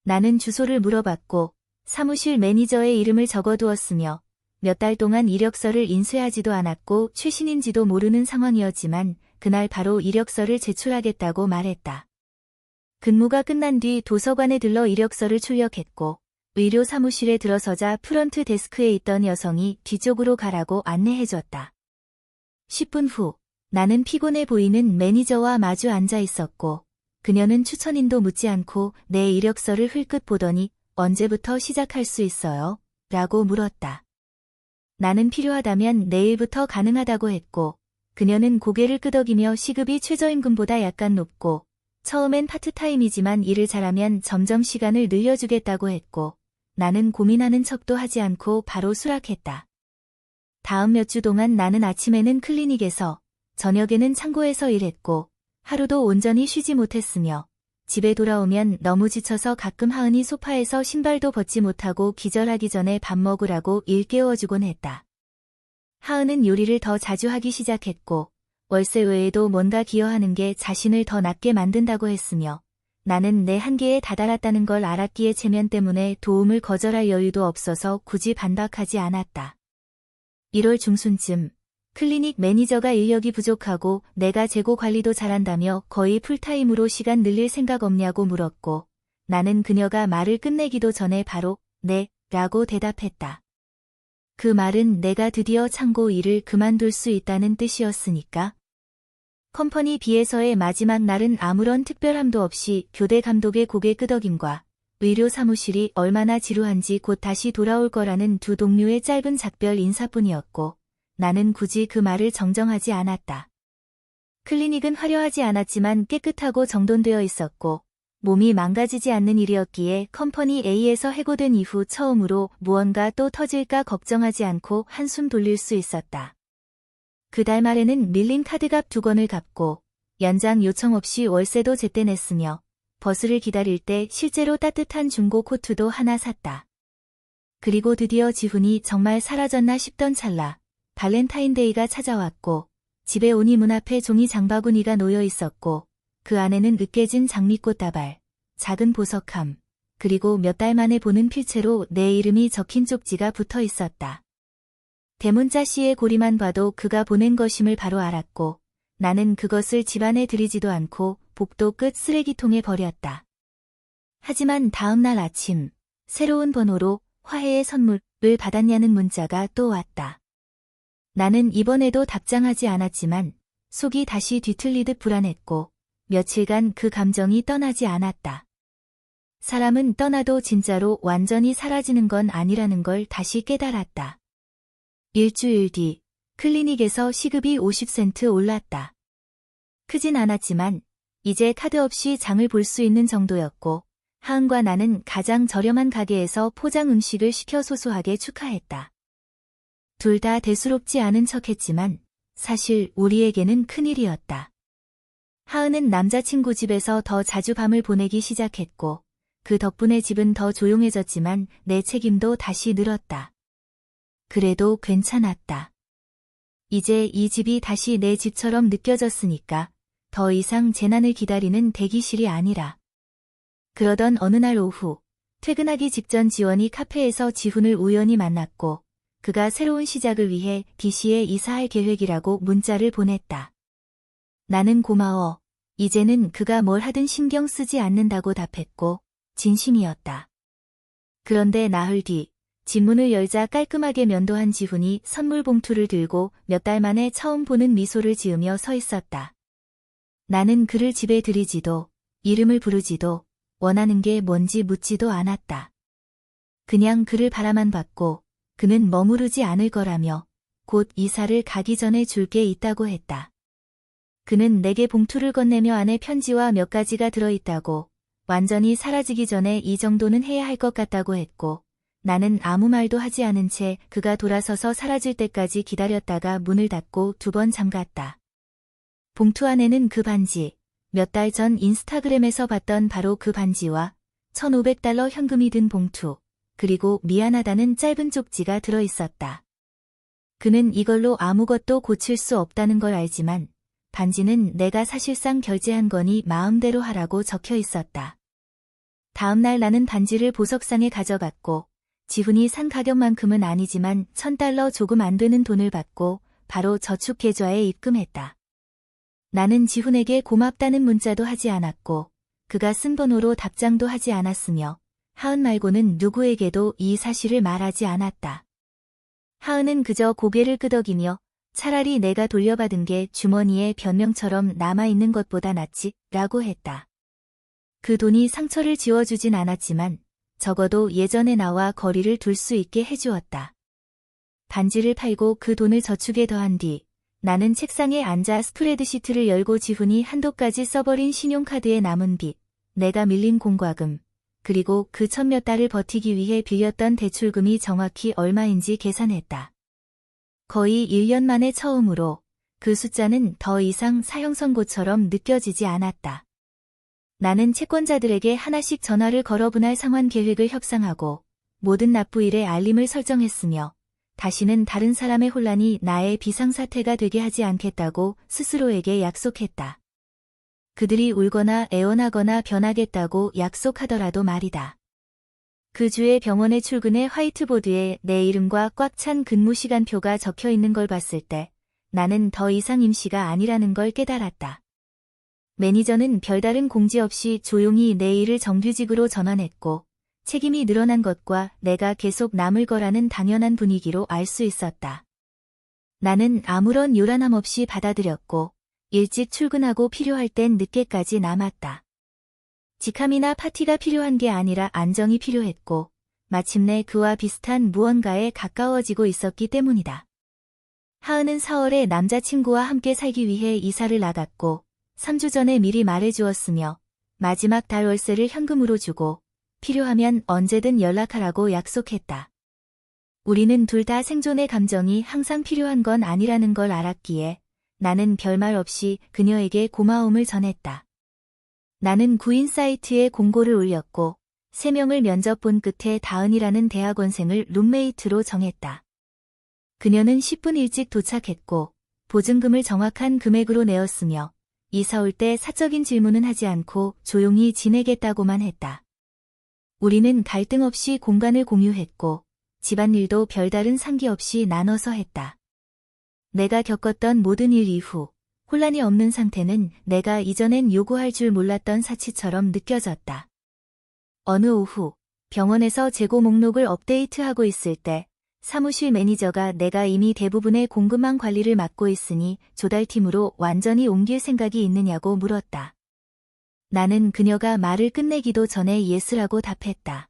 나는 주소를 물어봤고 사무실 매니저의 이름을 적어두었으며 몇 달 동안 이력서를 인쇄하지도 않았고 최신인지도 모르는 상황이었지만 그날 바로 이력서를 제출하겠다고 말했다. 근무가 끝난 뒤 도서관에 들러 이력서를 출력했고 의료 사무실에 들어서자 프런트 데스크에 있던 여성이 뒤쪽으로 가라고 안내해줬다. 10분 후 나는 피곤해 보이는 매니저와 마주 앉아 있었고 그녀는 추천인도 묻지 않고 내 이력서를 흘끗 보더니 언제부터 시작할 수 있어요? 라고 물었다. 나는 필요하다면 내일부터 가능하다고 했고 그녀는 고개를 끄덕이며 시급이 최저임금보다 약간 높고 처음엔 파트타임이지만 일을 잘하면 점점 시간을 늘려주겠다고 했고 나는 고민하는 척도 하지 않고 바로 수락했다. 다음 몇 주 동안 나는 아침에는 클리닉에서 저녁에는 창고에서 일했고 하루도 온전히 쉬지 못했으며 집에 돌아오면 너무 지쳐서 가끔 하은이 소파에서 신발도 벗지 못하고 기절하기 전에 밥 먹으라고 일깨워주곤 했다. 하은은 요리를 더 자주 하기 시작했고 월세 외에도 뭔가 기여하는 게 자신을 더 낫게 만든다고 했으며 나는 내 한계에 다다랐다는 걸 알았기에 체면 때문에 도움을 거절할 여유도 없어서 굳이 반박하지 않았다. 1월 중순쯤 클리닉 매니저가 인력이 부족하고 내가 재고 관리도 잘한다며 거의 풀타임으로 시간 늘릴 생각 없냐고 물었고 나는 그녀가 말을 끝내기도 전에 바로 네 라고 대답했다. 그 말은 내가 드디어 창고 일을 그만둘 수 있다는 뜻이었으니까. 컴퍼니 B에서의 마지막 날은 아무런 특별함도 없이 교대 감독의 고개 끄덕임과 의료 사무실이 얼마나 지루한지 곧 다시 돌아올 거라는 두 동료의 짧은 작별 인사뿐이었고 나는 굳이 그 말을 정정하지 않았다. 클리닉은 화려하지 않았지만 깨끗하고 정돈되어 있었고 몸이 망가지지 않는 일이었기에 컴퍼니 A에서 해고된 이후 처음으로 무언가 또 터질까 걱정하지 않고 한숨 돌릴 수 있었다. 그달 말에는 밀린 카드값 2권을 갚고 연장 요청 없이 월세도 제때 냈으며 버스를 기다릴 때 실제로 따뜻한 중고 코트도 하나 샀다. 그리고 드디어 지훈이 정말 사라졌나 싶던 찰나 발렌타인데이가 찾아왔고 집에 오니 문 앞에 종이 장바구니가 놓여 있었고 그 안에는 으깨진 장미꽃 다발, 작은 보석함, 그리고 몇 달 만에 보는 필체로 내 이름이 적힌 쪽지가 붙어 있었다. 대문자 씨의 고리만 봐도 그가 보낸 것임을 바로 알았고 나는 그것을 집안에 들이지도 않고 복도 끝 쓰레기통에 버렸다. 하지만 다음 날 아침 새로운 번호로 화해의 선물을 받았냐는 문자가 또 왔다. 나는 이번에도 답장하지 않았지만 속이 다시 뒤틀리듯 불안했고 며칠간 그 감정이 떠나지 않았다. 사람은 떠나도 진짜로 완전히 사라지는 건 아니라는 걸 다시 깨달았다. 일주일 뒤 클리닉에서 시급이 50센트 올랐다. 크진 않았지만 이제 카드 없이 장을 볼 수 있는 정도였고 하은과 나는 가장 저렴한 가게에서 포장 음식을 시켜 소소하게 축하했다. 둘 다 대수롭지 않은 척했지만 사실 우리에게는 큰일이었다. 하은은 남자친구 집에서 더 자주 밤을 보내기 시작했고 그 덕분에 집은 더 조용해졌지만 내 책임도 다시 늘었다. 그래도 괜찮았다. 이제 이 집이 다시 내 집처럼 느껴졌으니까 더 이상 재난을 기다리는 대기실이 아니라. 그러던 어느 날 오후 퇴근하기 직전 지원이 카페에서 지훈을 우연히 만났고 그가 새로운 시작을 위해 DC에 이사할 계획이라고 문자를 보냈다. 나는 고마워. 이제는 그가 뭘 하든 신경 쓰지 않는다고 답했고 진심이었다. 그런데 나흘 뒤 집 문을 열자 깔끔하게 면도한 지훈이 선물 봉투를 들고 몇 달 만에 처음 보는 미소를 지으며 서 있었다. 나는 그를 집에 들이지도 이름을 부르지도 원하는 게 뭔지 묻지도 않았다. 그냥 그를 바라만 봤고 그는 머무르지 않을 거라며 곧 이사를 가기 전에 줄 게 있다고 했다. 그는 내게 봉투를 건네며 안에 편지와 몇 가지가 들어있다고, 완전히 사라지기 전에 이 정도는 해야 할 것 같다고 했고, 나는 아무 말도 하지 않은 채 그가 돌아서서 사라질 때까지 기다렸다가 문을 닫고 2번 잠갔다. 봉투 안에는 그 반지, 몇 달 전 인스타그램에서 봤던 바로 그 반지와 $1,500 현금이 든 봉투, 그리고 미안하다는 짧은 쪽지가 들어있었다. 그는 이걸로 아무것도 고칠 수 없다는 걸 알지만 반지는 내가 사실상 결제한 거니 마음대로 하라고 적혀 있었다. 다음날 나는 반지를 보석상에 가져갔고 지훈이 산 가격만큼은 아니지만 $1,000 조금 안 되는 돈을 받고 바로 저축계좌에 입금했다. 나는 지훈에게 고맙다는 문자도 하지 않았고 그가 쓴 번호로 답장도 하지 않았으며 하은 말고는 누구에게도 이 사실을 말하지 않았다. 하은은 그저 고개를 끄덕이며 차라리 내가 돌려받은 게 주머니에 변명처럼 남아있는 것보다 낫지 라고 했다. 그 돈이 상처를 지워주진 않았지만 적어도 예전의 나와 거리를 둘 수 있게 해주었다. 반지를 팔고 그 돈을 저축에 더한 뒤 나는 책상에 앉아 스프레드시트를 열고 지훈이 한도까지 써버린 신용카드에 남은 빚, 내가 밀린 공과금, 그리고 그 1,000몇 달을 버티기 위해 빌렸던 대출금이 정확히 얼마인지 계산했다. 거의 1년 만에 처음으로 그 숫자는 더 이상 사형선고처럼 느껴지지 않았다. 나는 채권자들에게 하나씩 전화를 걸어 분할 상환 계획을 협상하고 모든 납부일에 알림을 설정했으며 다시는 다른 사람의 혼란이 나의 비상사태가 되게 하지 않겠다고 스스로에게 약속했다. 그들이 울거나 애원하거나 변하겠다고 약속하더라도 말이다. 그 주에 병원에 출근해 화이트보드에 내 이름과 꽉 찬 근무시간표가 적혀 있는 걸 봤을 때 나는 더 이상 임시가 아니라는 걸 깨달았다. 매니저는 별다른 공지 없이 조용히 내 일을 정규직으로 전환했고 책임이 늘어난 것과 내가 계속 남을 거라는 당연한 분위기로 알 수 있었다. 나는 아무런 요란함 없이 받아들였고 일찍 출근하고 필요할 땐 늦게까지 남았다. 직함이나 파티가 필요한 게 아니라 안정이 필요했고 마침내 그와 비슷한 무언가에 가까워지고 있었기 때문이다. 하은은 4월에 남자친구와 함께 살기 위해 이사를 나갔고 3주 전에 미리 말해주었으며 마지막 달 월세를 현금으로 주고 필요하면 언제든 연락하라고 약속했다. 우리는 둘 다 생존의 감정이 항상 필요한 건 아니라는 걸 알았기에 나는 별말 없이 그녀에게 고마움을 전했다. 나는 구인 사이트에 공고를 올렸고 3명을 면접 본 끝에 다은이라는 대학원생을 룸메이트로 정했다. 그녀는 10분 일찍 도착했고 보증금을 정확한 금액으로 내었으며 이사 올 때 사적인 질문은 하지 않고 조용히 지내겠다고만 했다. 우리는 갈등 없이 공간을 공유했고 집안일도 별다른 상기 없이 나눠서 했다. 내가 겪었던 모든 일 이후 혼란이 없는 상태는 내가 이전엔 요구할 줄 몰랐던 사치처럼 느껴졌다. 어느 오후 병원에서 재고 목록을 업데이트하고 있을 때 사무실 매니저가 내가 이미 대부분의 공급망 관리를 맡고 있으니 조달팀으로 완전히 옮길 생각이 있느냐고 물었다. 나는 그녀가 말을 끝내기도 전에 예스라고 답했다.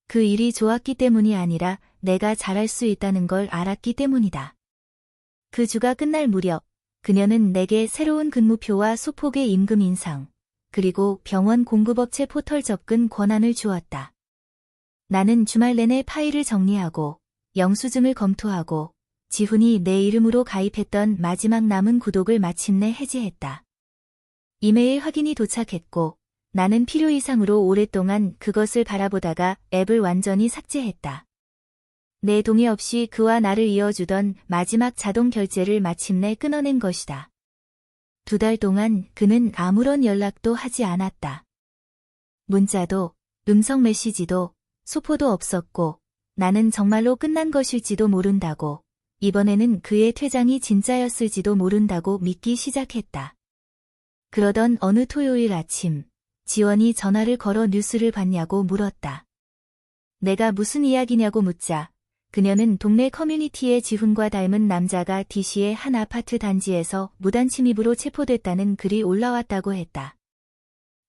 그 일이 좋았기 때문이 아니라 내가 잘할 수 있다는 걸 알았기 때문이다. 그 주가 끝날 무렵 그녀는 내게 새로운 근무표와 소폭의 임금 인상, 그리고 병원 공급업체 포털 접근 권한을 주었다. 나는 주말 내내 파일을 정리하고 영수증을 검토하고 지훈이 내 이름으로 가입했던 마지막 남은 구독을 마침내 해지했다. 이메일 확인이 도착했고 나는 필요 이상으로 오랫동안 그것을 바라보다가 앱을 완전히 삭제했다. 내 동의 없이 그와 나를 이어주던 마지막 자동 결제를 마침내 끊어낸 것이다. 2달 동안 그는 아무런 연락도 하지 않았다. 문자도, 음성 메시지도, 소포도 없었고 나는 정말로 끝난 것일지도 모른다고, 이번에는 그의 퇴장이 진짜였을지도 모른다고 믿기 시작했다. 그러던 어느 토요일 아침, 지원이 전화를 걸어 뉴스를 봤냐고 물었다. 내가 무슨 이야기냐고 묻자 그녀는 동네 커뮤니티에 지훈과 닮은 남자가 DC의 한 아파트 단지에서 무단 침입으로 체포됐다는 글이 올라왔다고 했다.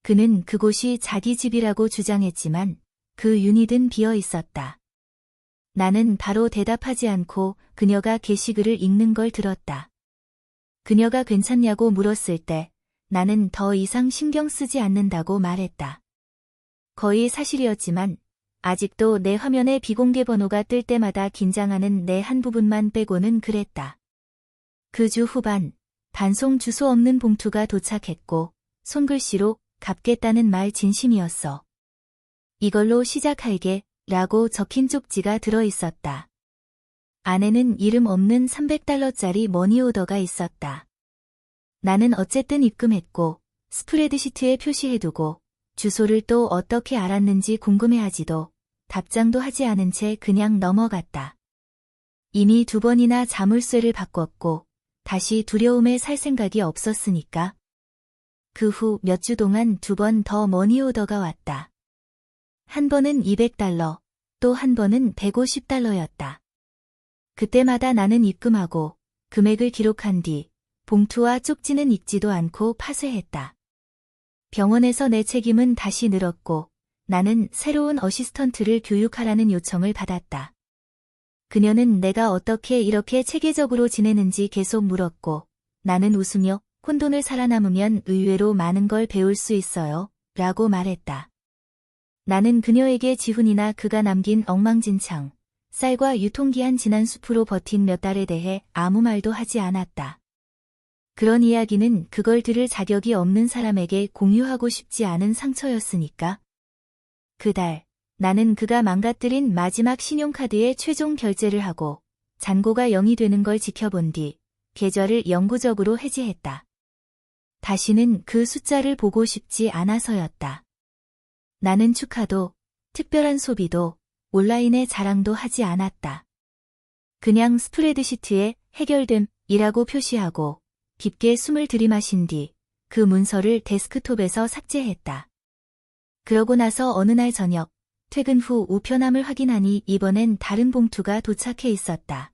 그는 그곳이 자기 집이라고 주장했지만 그 유닛은 비어 있었다. 나는 바로 대답하지 않고 그녀가 게시글을 읽는 걸 들었다. 그녀가 괜찮냐고 물었을 때 나는 더 이상 신경 쓰지 않는다고 말했다. 거의 사실이었지만 아직도 내 화면에 비공개 번호가 뜰 때마다 긴장하는 내 한 부분만 빼고는 그랬다. 그 주 후반, 반송 주소 없는 봉투가 도착했고 손글씨로 갚겠다는 말 진심이었어. 이걸로 시작할게 라고 적힌 쪽지가 들어있었다. 안에는 이름 없는 $300짜리 머니오더가 있었다. 나는 어쨌든 입금했고 스프레드시트에 표시해두고 주소를 또 어떻게 알았는지 궁금해하지도 답장도 하지 않은 채 그냥 넘어갔다. 이미 2번이나 자물쇠를 바꿨고 다시 두려움에 살 생각이 없었으니까. 그 후 몇 주 동안 2번 더 머니오더가 왔다. 한 번은 $200, 또 한 번은 $150였다. 그때마다 나는 입금하고 금액을 기록한 뒤 봉투와 쪽지는 읽지도 않고 파쇄했다. 병원에서 내 책임은 다시 늘었고 나는 새로운 어시스턴트를 교육하라는 요청을 받았다. 그녀는 내가 어떻게 이렇게 체계적으로 지내는지 계속 물었고 나는 웃으며 혼돈을 살아남으면 의외로 많은 걸 배울 수 있어요 라고 말했다. 나는 그녀에게 지훈이나 그가 남긴 엉망진창, 쌀과 유통기한 지난 수프로 버틴 몇 달에 대해 아무 말도 하지 않았다. 그런 이야기는 그걸 들을 자격이 없는 사람에게 공유하고 싶지 않은 상처였으니까. 그달, 나는 그가 망가뜨린 마지막 신용카드에 최종 결제를 하고 잔고가 0이 되는 걸 지켜본 뒤 계좌를 영구적으로 해지했다. 다시는 그 숫자를 보고 싶지 않아서였다. 나는 축하도, 특별한 소비도, 온라인에 자랑도 하지 않았다. 그냥 스프레드시트에 해결됨이라고 표시하고 깊게 숨을 들이마신 뒤 그 문서를 데스크톱에서 삭제했다. 그러고 나서 어느 날 저녁, 퇴근 후 우편함을 확인하니 이번엔 다른 봉투가 도착해 있었다.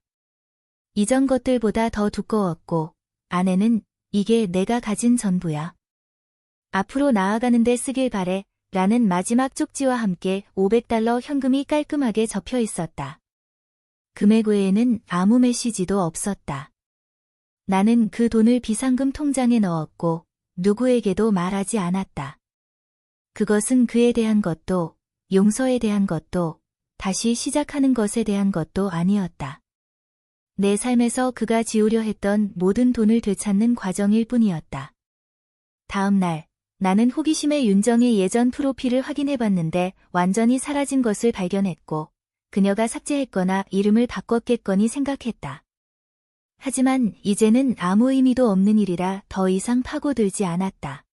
이전 것들보다 더 두꺼웠고 안에는 이게 내가 가진 전부야. 앞으로 나아가는데 쓰길 바래 라는 마지막 쪽지와 함께 $500 현금이 깔끔하게 접혀 있었다. 금액 외에는 아무 메시지도 없었다. 나는 그 돈을 비상금 통장에 넣었고 누구에게도 말하지 않았다. 그것은 그에 대한 것도, 용서에 대한 것도, 다시 시작하는 것에 대한 것도 아니었다. 내 삶에서 그가 지우려 했던 모든 돈을 되찾는 과정일 뿐이었다. 다음 날, 나는 호기심에 윤정의 예전 프로필을 확인해봤는데 완전히 사라진 것을 발견했고 그녀가 삭제했거나 이름을 바꿨겠거니 생각했다. 하지만 이제는 아무 의미도 없는 일이라 더 이상 파고들지 않았다.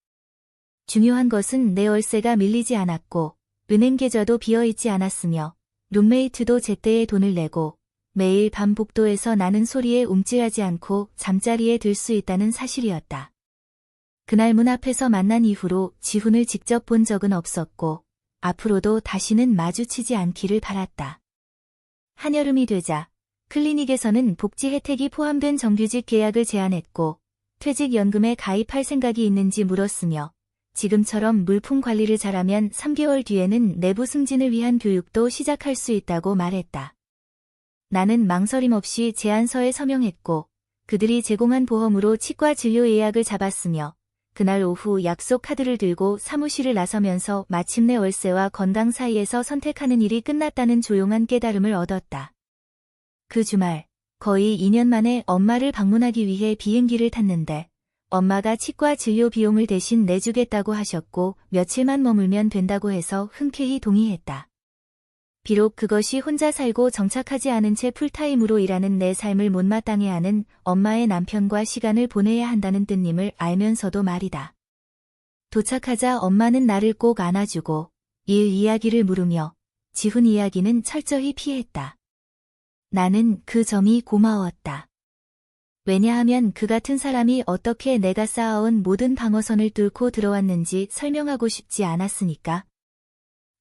중요한 것은 내 월세가 밀리지 않았고 은행 계좌도 비어있지 않았으며 룸메이트도 제때에 돈을 내고 매일 밤 복도에서 나는 소리에 움찔하지 않고 잠자리에 들 수 있다는 사실이었다. 그날 문 앞에서 만난 이후로 지훈을 직접 본 적은 없었고 앞으로도 다시는 마주치지 않기를 바랐다. 한여름이 되자 클리닉에서는 복지 혜택이 포함된 정규직 계약을 제안했고 퇴직연금에 가입할 생각이 있는지 물었으며 지금처럼 물품 관리를 잘하면 3개월 뒤에는 내부 승진을 위한 교육도 시작할 수 있다고 말했다. 나는 망설임 없이 제안서에 서명했고 그들이 제공한 보험으로 치과 진료 예약을 잡았으며 그날 오후 약속 카드를 들고 사무실을 나서면서 마침내 월세와 건강 사이에서 선택하는 일이 끝났다는 조용한 깨달음을 얻었다. 그 주말, 거의 2년 만에 엄마를 방문하기 위해 비행기를 탔는데 엄마가 치과 진료 비용을 대신 내주겠다고 하셨고 며칠만 머물면 된다고 해서 흔쾌히 동의했다. 비록 그것이 혼자 살고 정착하지 않은 채 풀타임으로 일하는 내 삶을 못마땅해 하는 엄마의 남편과 시간을 보내야 한다는 뜻임을 알면서도 말이다. 도착하자 엄마는 나를 꼭 안아주고 일 이야기를 물으며 지훈 이야기는 철저히 피했다. 나는 그 점이 고마웠다. 왜냐하면 그 같은 사람이 어떻게 내가 쌓아온 모든 방어선을 뚫고 들어왔는지 설명하고 싶지 않았으니까.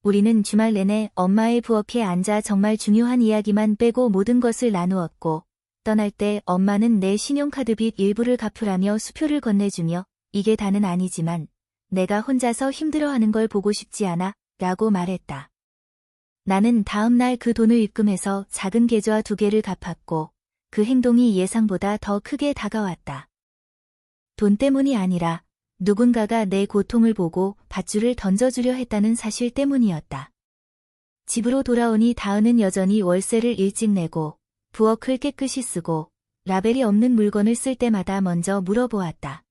우리는 주말 내내 엄마의 부엌에 앉아 정말 중요한 이야기만 빼고 모든 것을 나누었고 떠날 때 엄마는 내 신용카드 빚 일부를 갚으라며 수표를 건네주며 이게 다는 아니지만 내가 혼자서 힘들어하는 걸 보고 싶지 않아 라고 말했다. 나는 다음 날 그 돈을 입금해서 작은 계좌 2개를 갚았고 그 행동이 예상보다 더 크게 다가왔다. 돈 때문이 아니라 누군가가 내 고통을 보고 밧줄을 던져주려 했다는 사실 때문이었다. 집으로 돌아오니 다은은 여전히 월세를 일찍 내고 부엌을 깨끗이 쓰고 라벨이 없는 물건을 쓸 때마다 먼저 물어보았다.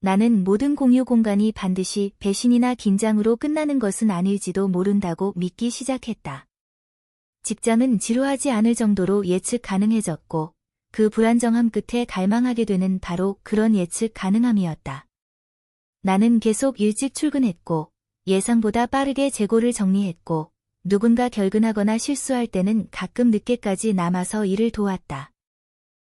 나는 모든 공유 공간이 반드시 배신이나 긴장으로 끝나는 것은 아닐지도 모른다고 믿기 시작했다. 직장은 지루하지 않을 정도로 예측 가능해졌고 그 불안정함 끝에 갈망하게 되는 바로 그런 예측 가능함이었다. 나는 계속 일찍 출근했고 예상보다 빠르게 재고를 정리했고 누군가 결근하거나 실수할 때는 가끔 늦게까지 남아서 일을 도왔다.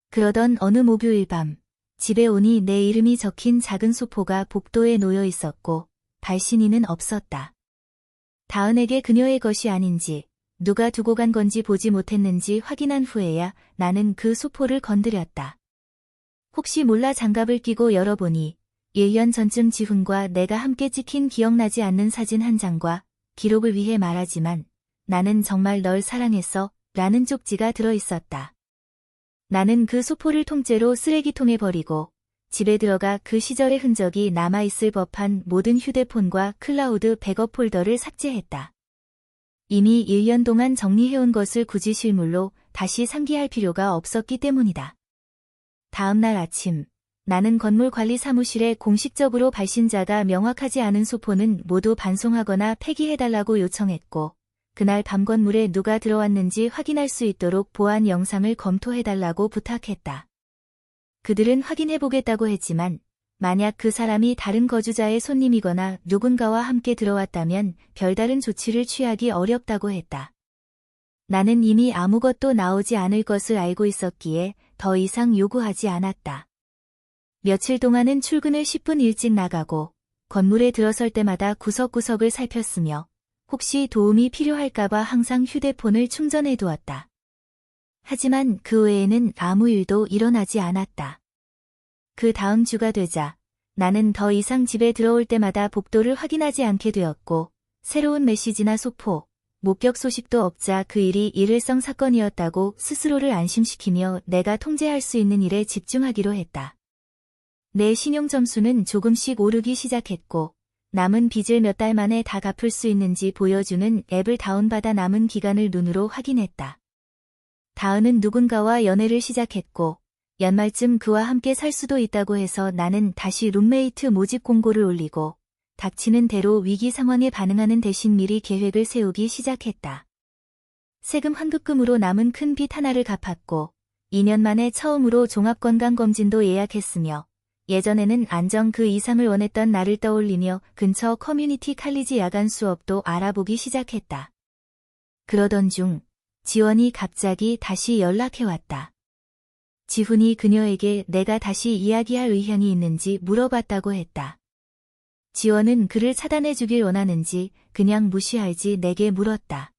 그러던 어느 목요일 밤 집에 오니 내 이름이 적힌 작은 소포가 복도에 놓여 있었고 발신인은 없었다. 다은에게 그녀의 것이 아닌지 누가 두고 간 건지 보지 못했는지 확인한 후에야 나는 그 소포를 건드렸다. 혹시 몰라 장갑을 끼고 열어보니 1년 전쯤 지훈과 내가 함께 찍힌 기억나지 않는 사진 한 장과 기록을 위해 말하지만 나는 정말 널 사랑했어 라는 쪽지가 들어있었다. 나는 그 소포를 통째로 쓰레기통에 버리고 집에 들어가 그 시절의 흔적이 남아있을 법한 모든 휴대폰과 클라우드 백업 폴더를 삭제했다. 이미 1년 동안 정리해온 것을 굳이 실물로 다시 상기할 필요가 없었기 때문이다. 다음 날 아침, 나는 건물관리 사무실에 공식적으로 발신자가 명확하지 않은 소포는 모두 반송하거나 폐기해달라고 요청했고, 그날 밤 건물에 누가 들어왔는지 확인할 수 있도록 보안 영상을 검토해달라고 부탁했다. 그들은 확인해보겠다고 했지만 만약 그 사람이 다른 거주자의 손님이거나 누군가와 함께 들어왔다면 별다른 조치를 취하기 어렵다고 했다. 나는 이미 아무것도 나오지 않을 것을 알고 있었기에 더 이상 요구하지 않았다. 며칠 동안은 출근을 10분 일찍 나가고 건물에 들어설 때마다 구석구석을 살폈으며 혹시 도움이 필요할까봐 항상 휴대폰을 충전해 두었다. 하지만 그 외에는 아무 일도 일어나지 않았다. 그 다음 주가 되자 나는 더 이상 집에 들어올 때마다 복도를 확인하지 않게 되었고 새로운 메시지나 소포, 목격 소식도 없자 그 일이 일회성 사건이었다고 스스로를 안심시키며 내가 통제할 수 있는 일에 집중하기로 했다. 내 신용 점수는 조금씩 오르기 시작했고 남은 빚을 몇 달 만에 다 갚을 수 있는지 보여주는 앱을 다운받아 남은 기간을 눈으로 확인했다. 다은은 누군가와 연애를 시작했고 연말쯤 그와 함께 살 수도 있다고 해서 나는 다시 룸메이트 모집 공고를 올리고 닥치는 대로 위기 상황에 반응하는 대신 미리 계획을 세우기 시작했다. 세금 환급금으로 남은 큰 빚 하나를 갚았고 2년 만에 처음으로 종합건강검진도 예약했으며 예전에는 안정 그 이상을 원했던 나를 떠올리며 근처 커뮤니티 칼리지 야간 수업도 알아보기 시작했다. 그러던 중 지원이 갑자기 다시 연락해왔다. 지훈이 그녀에게 내가 다시 이야기할 의향이 있는지 물어봤다고 했다. 지원은 그를 차단해주길 원하는지 그냥 무시할지 내게 물었다.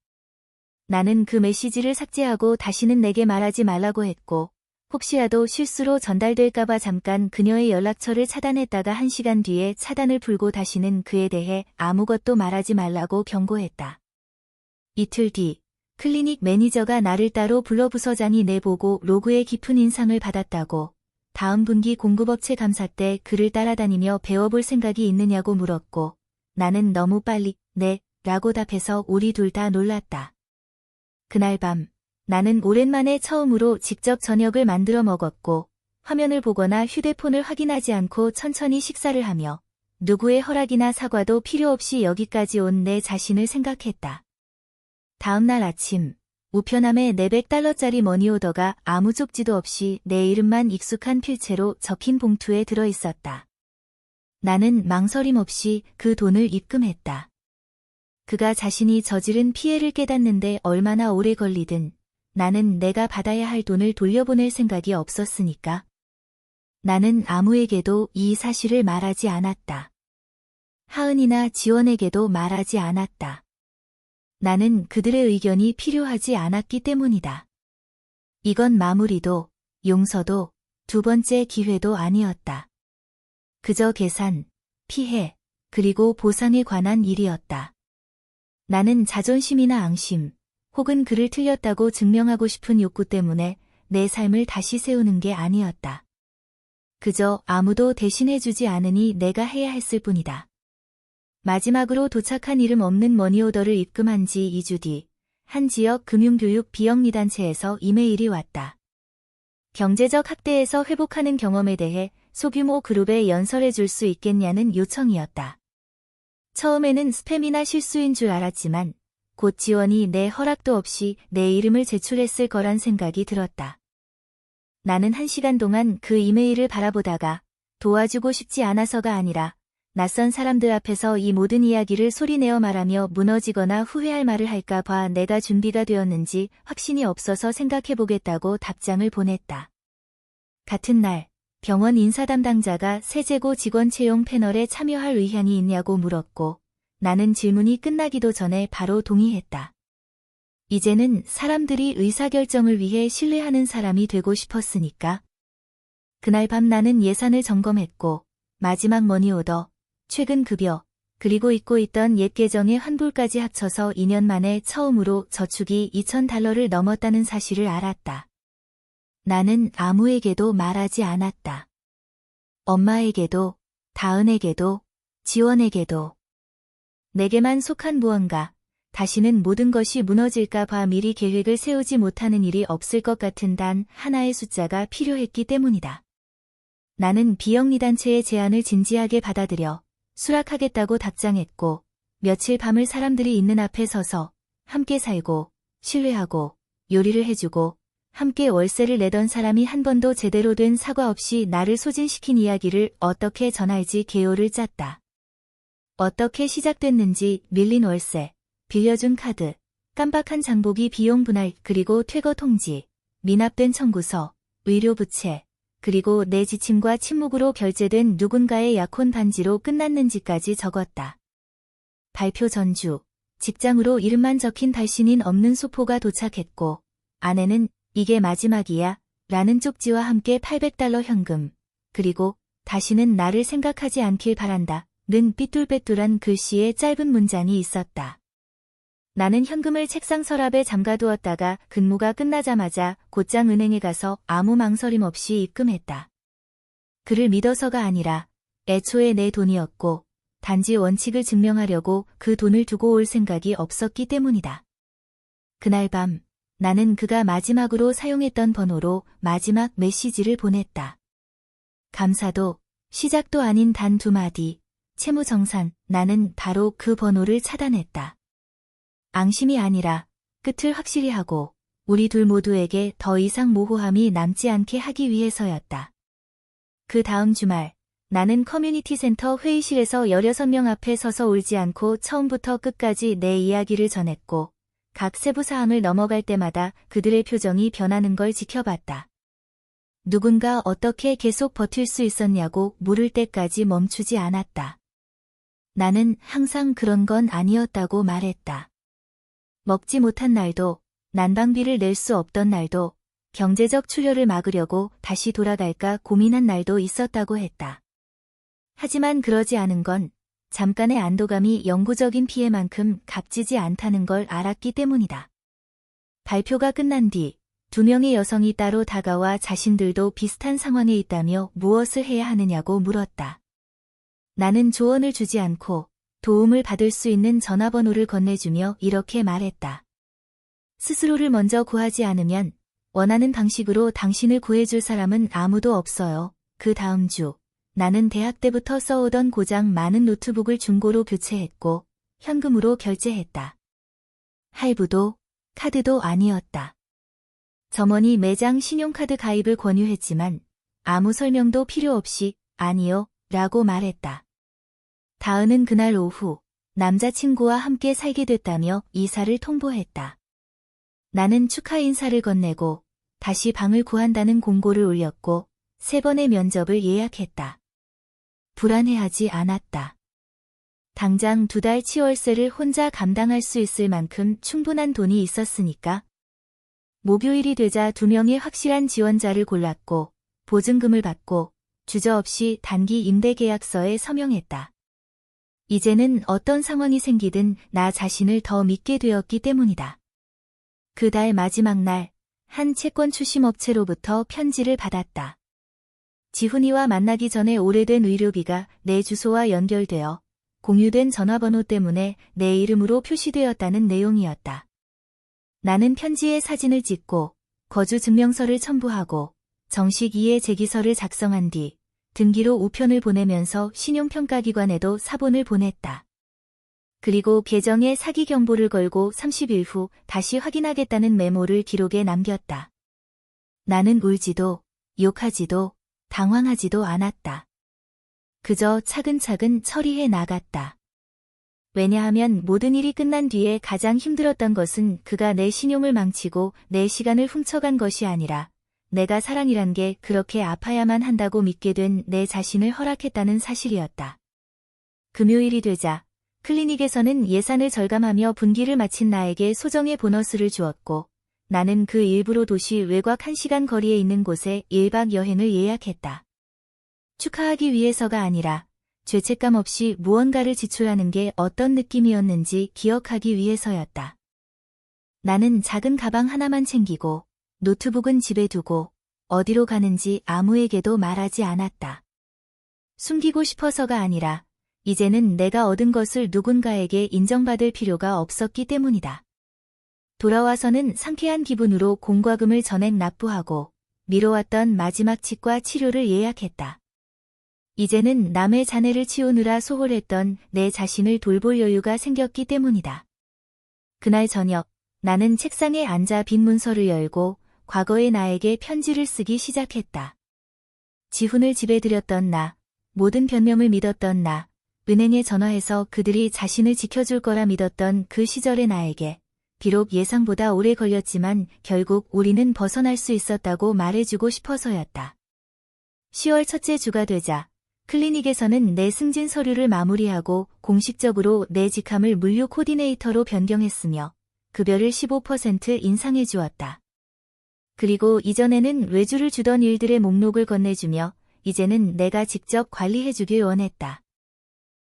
나는 그 메시지를 삭제하고 다시는 내게 말하지 말라고 했고 혹시라도 실수로 전달될까봐 잠깐 그녀의 연락처를 차단했다가 1시간 뒤에 차단을 풀고 다시는 그에 대해 아무것도 말하지 말라고 경고했다. 이틀 뒤 클리닉 매니저가 나를 따로 불러 부서장이 내보고 로그에 깊은 인상을 받았다고 다음 분기 공급업체 감사 때 그를 따라다니며 배워볼 생각이 있느냐고 물었고 나는 너무 빨리 네 라고 답해서 우리 둘 다 놀랐다. 그날 밤 나는 오랜만에 처음으로 직접 저녁을 만들어 먹었고 화면을 보거나 휴대폰을 확인하지 않고 천천히 식사를 하며 누구의 허락이나 사과도 필요 없이 여기까지 온 내 자신을 생각했다. 다음 날 아침 우편함에 $400짜리 머니오더가 아무 쪽지도 없이 내 이름만 익숙한 필체로 적힌 봉투에 들어있었다. 나는 망설임 없이 그 돈을 입금했다. 그가 자신이 저지른 피해를 깨닫는데 얼마나 오래 걸리든 나는 내가 받아야 할 돈을 돌려보낼 생각이 없었으니까. 나는 아무에게도 이 사실을 말하지 않았다. 하은이나 지원에게도 말하지 않았다. 나는 그들의 의견이 필요하지 않았기 때문이다. 이건 마무리도, 용서도, 두 번째 기회도 아니었다. 그저 계산, 피해, 그리고 보상에 관한 일이었다. 나는 자존심이나 앙심, 혹은 그를 틀렸다고 증명하고 싶은 욕구 때문에 내 삶을 다시 세우는 게 아니었다. 그저 아무도 대신해주지 않으니 내가 해야 했을 뿐이다. 마지막으로 도착한 이름 없는 머니오더를 입금한 지 2주 뒤, 한 지역 금융교육 비영리단체에서 이메일이 왔다. 경제적 학대에서 회복하는 경험에 대해 소규모 그룹에 연설해 줄 수 있겠냐는 요청이었다. 처음에는 스팸이나 실수인 줄 알았지만 곧 지원이 내 허락도 없이 내 이름을 제출했을 거란 생각이 들었다. 나는 1시간 동안 그 이메일을 바라보다가 도와주고 싶지 않아서가 아니라 낯선 사람들 앞에서 이 모든 이야기를 소리내어 말하며 무너지거나 후회할 말을 할까 봐 내가 준비가 되었는지 확신이 없어서 생각해보겠다고 답장을 보냈다. 같은 날 병원 인사 담당자가 새 재고 직원 채용 패널에 참여할 의향이 있냐고 물었고 나는 질문이 끝나기도 전에 바로 동의했다. 이제는 사람들이 의사결정을 위해 신뢰하는 사람이 되고 싶었으니까. 그날 밤 나는 예산을 점검했고 마지막 머니오더, 최근 급여, 그리고 잊고 있던 옛 계정의 환불까지 합쳐서 2년 만에 처음으로 저축이 $2,000를 넘었다는 사실을 알았다. 나는 아무에게도 말하지 않았다. 엄마에게도, 다은에게도, 지원에게도. 내게만 속한 무언가, 다시는 모든 것이 무너질까 봐 미리 계획을 세우지 못하는 일이 없을 것 같은 단 하나의 숫자가 필요했기 때문이다. 나는 비영리단체의 제안을 진지하게 받아들여 수락하겠다고 답장했고 며칠 밤을 사람들이 있는 앞에 서서 함께 살고 신뢰하고 요리를 해주고 함께 월세를 내던 사람이 한 번도 제대로 된 사과 없이 나를 소진시킨 이야기를 어떻게 전할지 개요를 짰다. 어떻게 시작됐는지 밀린 월세, 빌려준 카드, 깜박한 장보기 비용 분할 그리고 퇴거 통지, 미납된 청구서, 의료 부채, 그리고 내 지침과 침묵으로 결제된 누군가의 약혼 반지로 끝났는지까지 적었다. 발표 전주, 직장으로 이름만 적힌 발신인 없는 소포가 도착했고 아내는 이게 마지막이야 라는 쪽지와 함께 $800 현금, 그리고 다시는 나를 생각하지 않길 바란다 는 삐뚤빼뚤한 글씨의 짧은 문장이 있었다. 나는 현금을 책상 서랍에 잠가두었다가 근무가 끝나자마자 곧장 은행에 가서 아무 망설임 없이 입금했다. 그를 믿어서가 아니라 애초에 내 돈이었고 단지 원칙을 증명하려고 그 돈을 두고 올 생각이 없었기 때문이다. 그날 밤 나는 그가 마지막으로 사용했던 번호로 마지막 메시지를 보냈다. 감사도, 시작도 아닌 단 2마디, 채무정산, 나는 바로 그 번호를 차단했다. 앙심이 아니라 끝을 확실히 하고 우리 둘 모두에게 더 이상 모호함이 남지 않게 하기 위해서였다. 그 다음 주말 나는 커뮤니티 센터 회의실에서 16명 앞에 서서 울지 않고 처음부터 끝까지 내 이야기를 전했고 각 세부 사항을 넘어갈 때마다 그들의 표정이 변하는 걸 지켜봤다. 누군가 어떻게 계속 버틸 수 있었냐고 물을 때까지 멈추지 않았다. 나는 항상 그런 건 아니었다고 말했다. 먹지 못한 날도, 난방비를 낼 수 없던 날도, 경제적 출혈을 막으려고 다시 돌아갈까 고민한 날도 있었다고 했다. 하지만 그러지 않은 건 잠깐의 안도감이 영구적인 피해만큼 값지지 않다는 걸 알았기 때문이다. 발표가 끝난 뒤 2명의 여성이 따로 다가와 자신들도 비슷한 상황에 있다며 무엇을 해야 하느냐고 물었다. 나는 조언을 주지 않고 도움을 받을 수 있는 전화번호를 건네주며 이렇게 말했다. 스스로를 먼저 구하지 않으면 원하는 방식으로 당신을 구해줄 사람은 아무도 없어요. 그 다음 주 나는 대학 때부터 써오던 고장 많은 노트북을 중고로 교체했고 현금으로 결제했다. 할부도 카드도 아니었다. 점원이 매장 신용카드 가입을 권유했지만 아무 설명도 필요 없이 아니요 라고 말했다. 다은은 그날 오후 남자친구와 함께 살게 됐다며 이사를 통보했다. 나는 축하 인사를 건네고 다시 방을 구한다는 공고를 올렸고 3번의 면접을 예약했다. 불안해하지 않았다. 당장 2달 치월세를 혼자 감당할 수 있을 만큼 충분한 돈이 있었으니까. 목요일이 되자 2명의 확실한 지원자를 골랐고 보증금을 받고 주저없이 단기 임대계약서에 서명했다. 이제는 어떤 상황이 생기든 나 자신을 더 믿게 되었기 때문이다. 그 달 마지막 날, 한 채권 추심 업체로부터 편지를 받았다. 지훈이와 만나기 전에 오래된 의료비가 내 주소와 연결되어 공유된 전화번호 때문에 내 이름으로 표시되었다는 내용이었다. 나는 편지에 사진을 찍고 거주 증명서를 첨부하고 정식 이해 제기서를 작성한 뒤 등기로 우편을 보내면서 신용평가기관에도 사본을 보냈다. 그리고 계정에 사기 경보를 걸고 30일 후 다시 확인하겠다는 메모를 기록에 남겼다. 나는 울지도 욕하지도 당황하지도 않았다. 그저 차근차근 처리해 나갔다. 왜냐하면 모든 일이 끝난 뒤에 가장 힘들었던 것은 그가 내 신용을 망치고 내 시간을 훔쳐간 것이 아니라 내가 사랑이란 게 그렇게 아파야만 한다고 믿게 된 내 자신을 허락했다는 사실이었다. 금요일이 되자 클리닉에서는 예산을 절감하며 분기를 마친 나에게 소정의 보너스를 주었고 나는 그 일부로 도시 외곽 1시간 거리에 있는 곳에 1박 여행을 예약했다. 축하하기 위해서가 아니라 죄책감 없이 무언가를 지출하는 게 어떤 느낌이었는지 기억하기 위해서였다. 나는 작은 가방 하나만 챙기고 노트북은 집에 두고 어디로 가는지 아무에게도 말하지 않았다. 숨기고 싶어서가 아니라 이제는 내가 얻은 것을 누군가에게 인정받을 필요가 없었기 때문이다. 돌아와서는 상쾌한 기분으로 공과금을 전액 납부하고 미뤄왔던 마지막 치과 치료를 예약했다. 이제는 남의 잔해를 치우느라 소홀했던 내 자신을 돌볼 여유가 생겼기 때문이다. 그날 저녁, 나는 책상에 앉아 빈 문서를 열고 과거의 나에게 편지를 쓰기 시작했다. 지훈을 집에 들였던 나, 모든 변명을 믿었던 나, 은행에 전화해서 그들이 자신을 지켜줄 거라 믿었던 그 시절의 나에게 비록 예상보다 오래 걸렸지만 결국 우리는 벗어날 수 있었다고 말해주고 싶어서였다. 10월 첫째 주가 되자 클리닉에서는 내 승진 서류를 마무리하고 공식적으로 내 직함을 물류 코디네이터로 변경했으며 급여를 15% 인상해 주었다. 그리고 이전에는 외주를 주던 일들의 목록을 건네주며 이제는 내가 직접 관리해주길 원했다.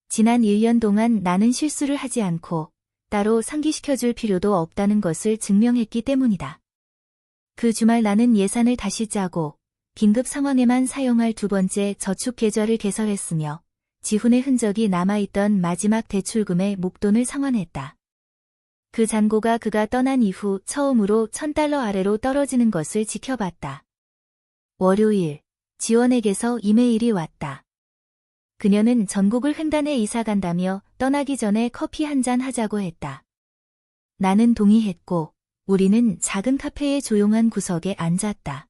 지난 1년 동안 나는 실수를 하지 않고 따로 상기시켜줄 필요도 없다는 것을 증명했기 때문이다. 그 주말 나는 예산을 다시 짜고 긴급 상황에만 사용할 두 번째 저축 계좌를 개설했으며 지훈의 흔적이 남아있던 마지막 대출금의 목돈을 상환했다. 그 잔고가 그가 떠난 이후 처음으로 $1000 아래로 떨어지는 것을 지켜봤다. 월요일, 지원에게서 이메일이 왔다. 그녀는 전국을 횡단해 이사 간다며 떠나기 전에 커피 한 잔 하자고 했다. 나는 동의했고 우리는 작은 카페의 조용한 구석에 앉았다.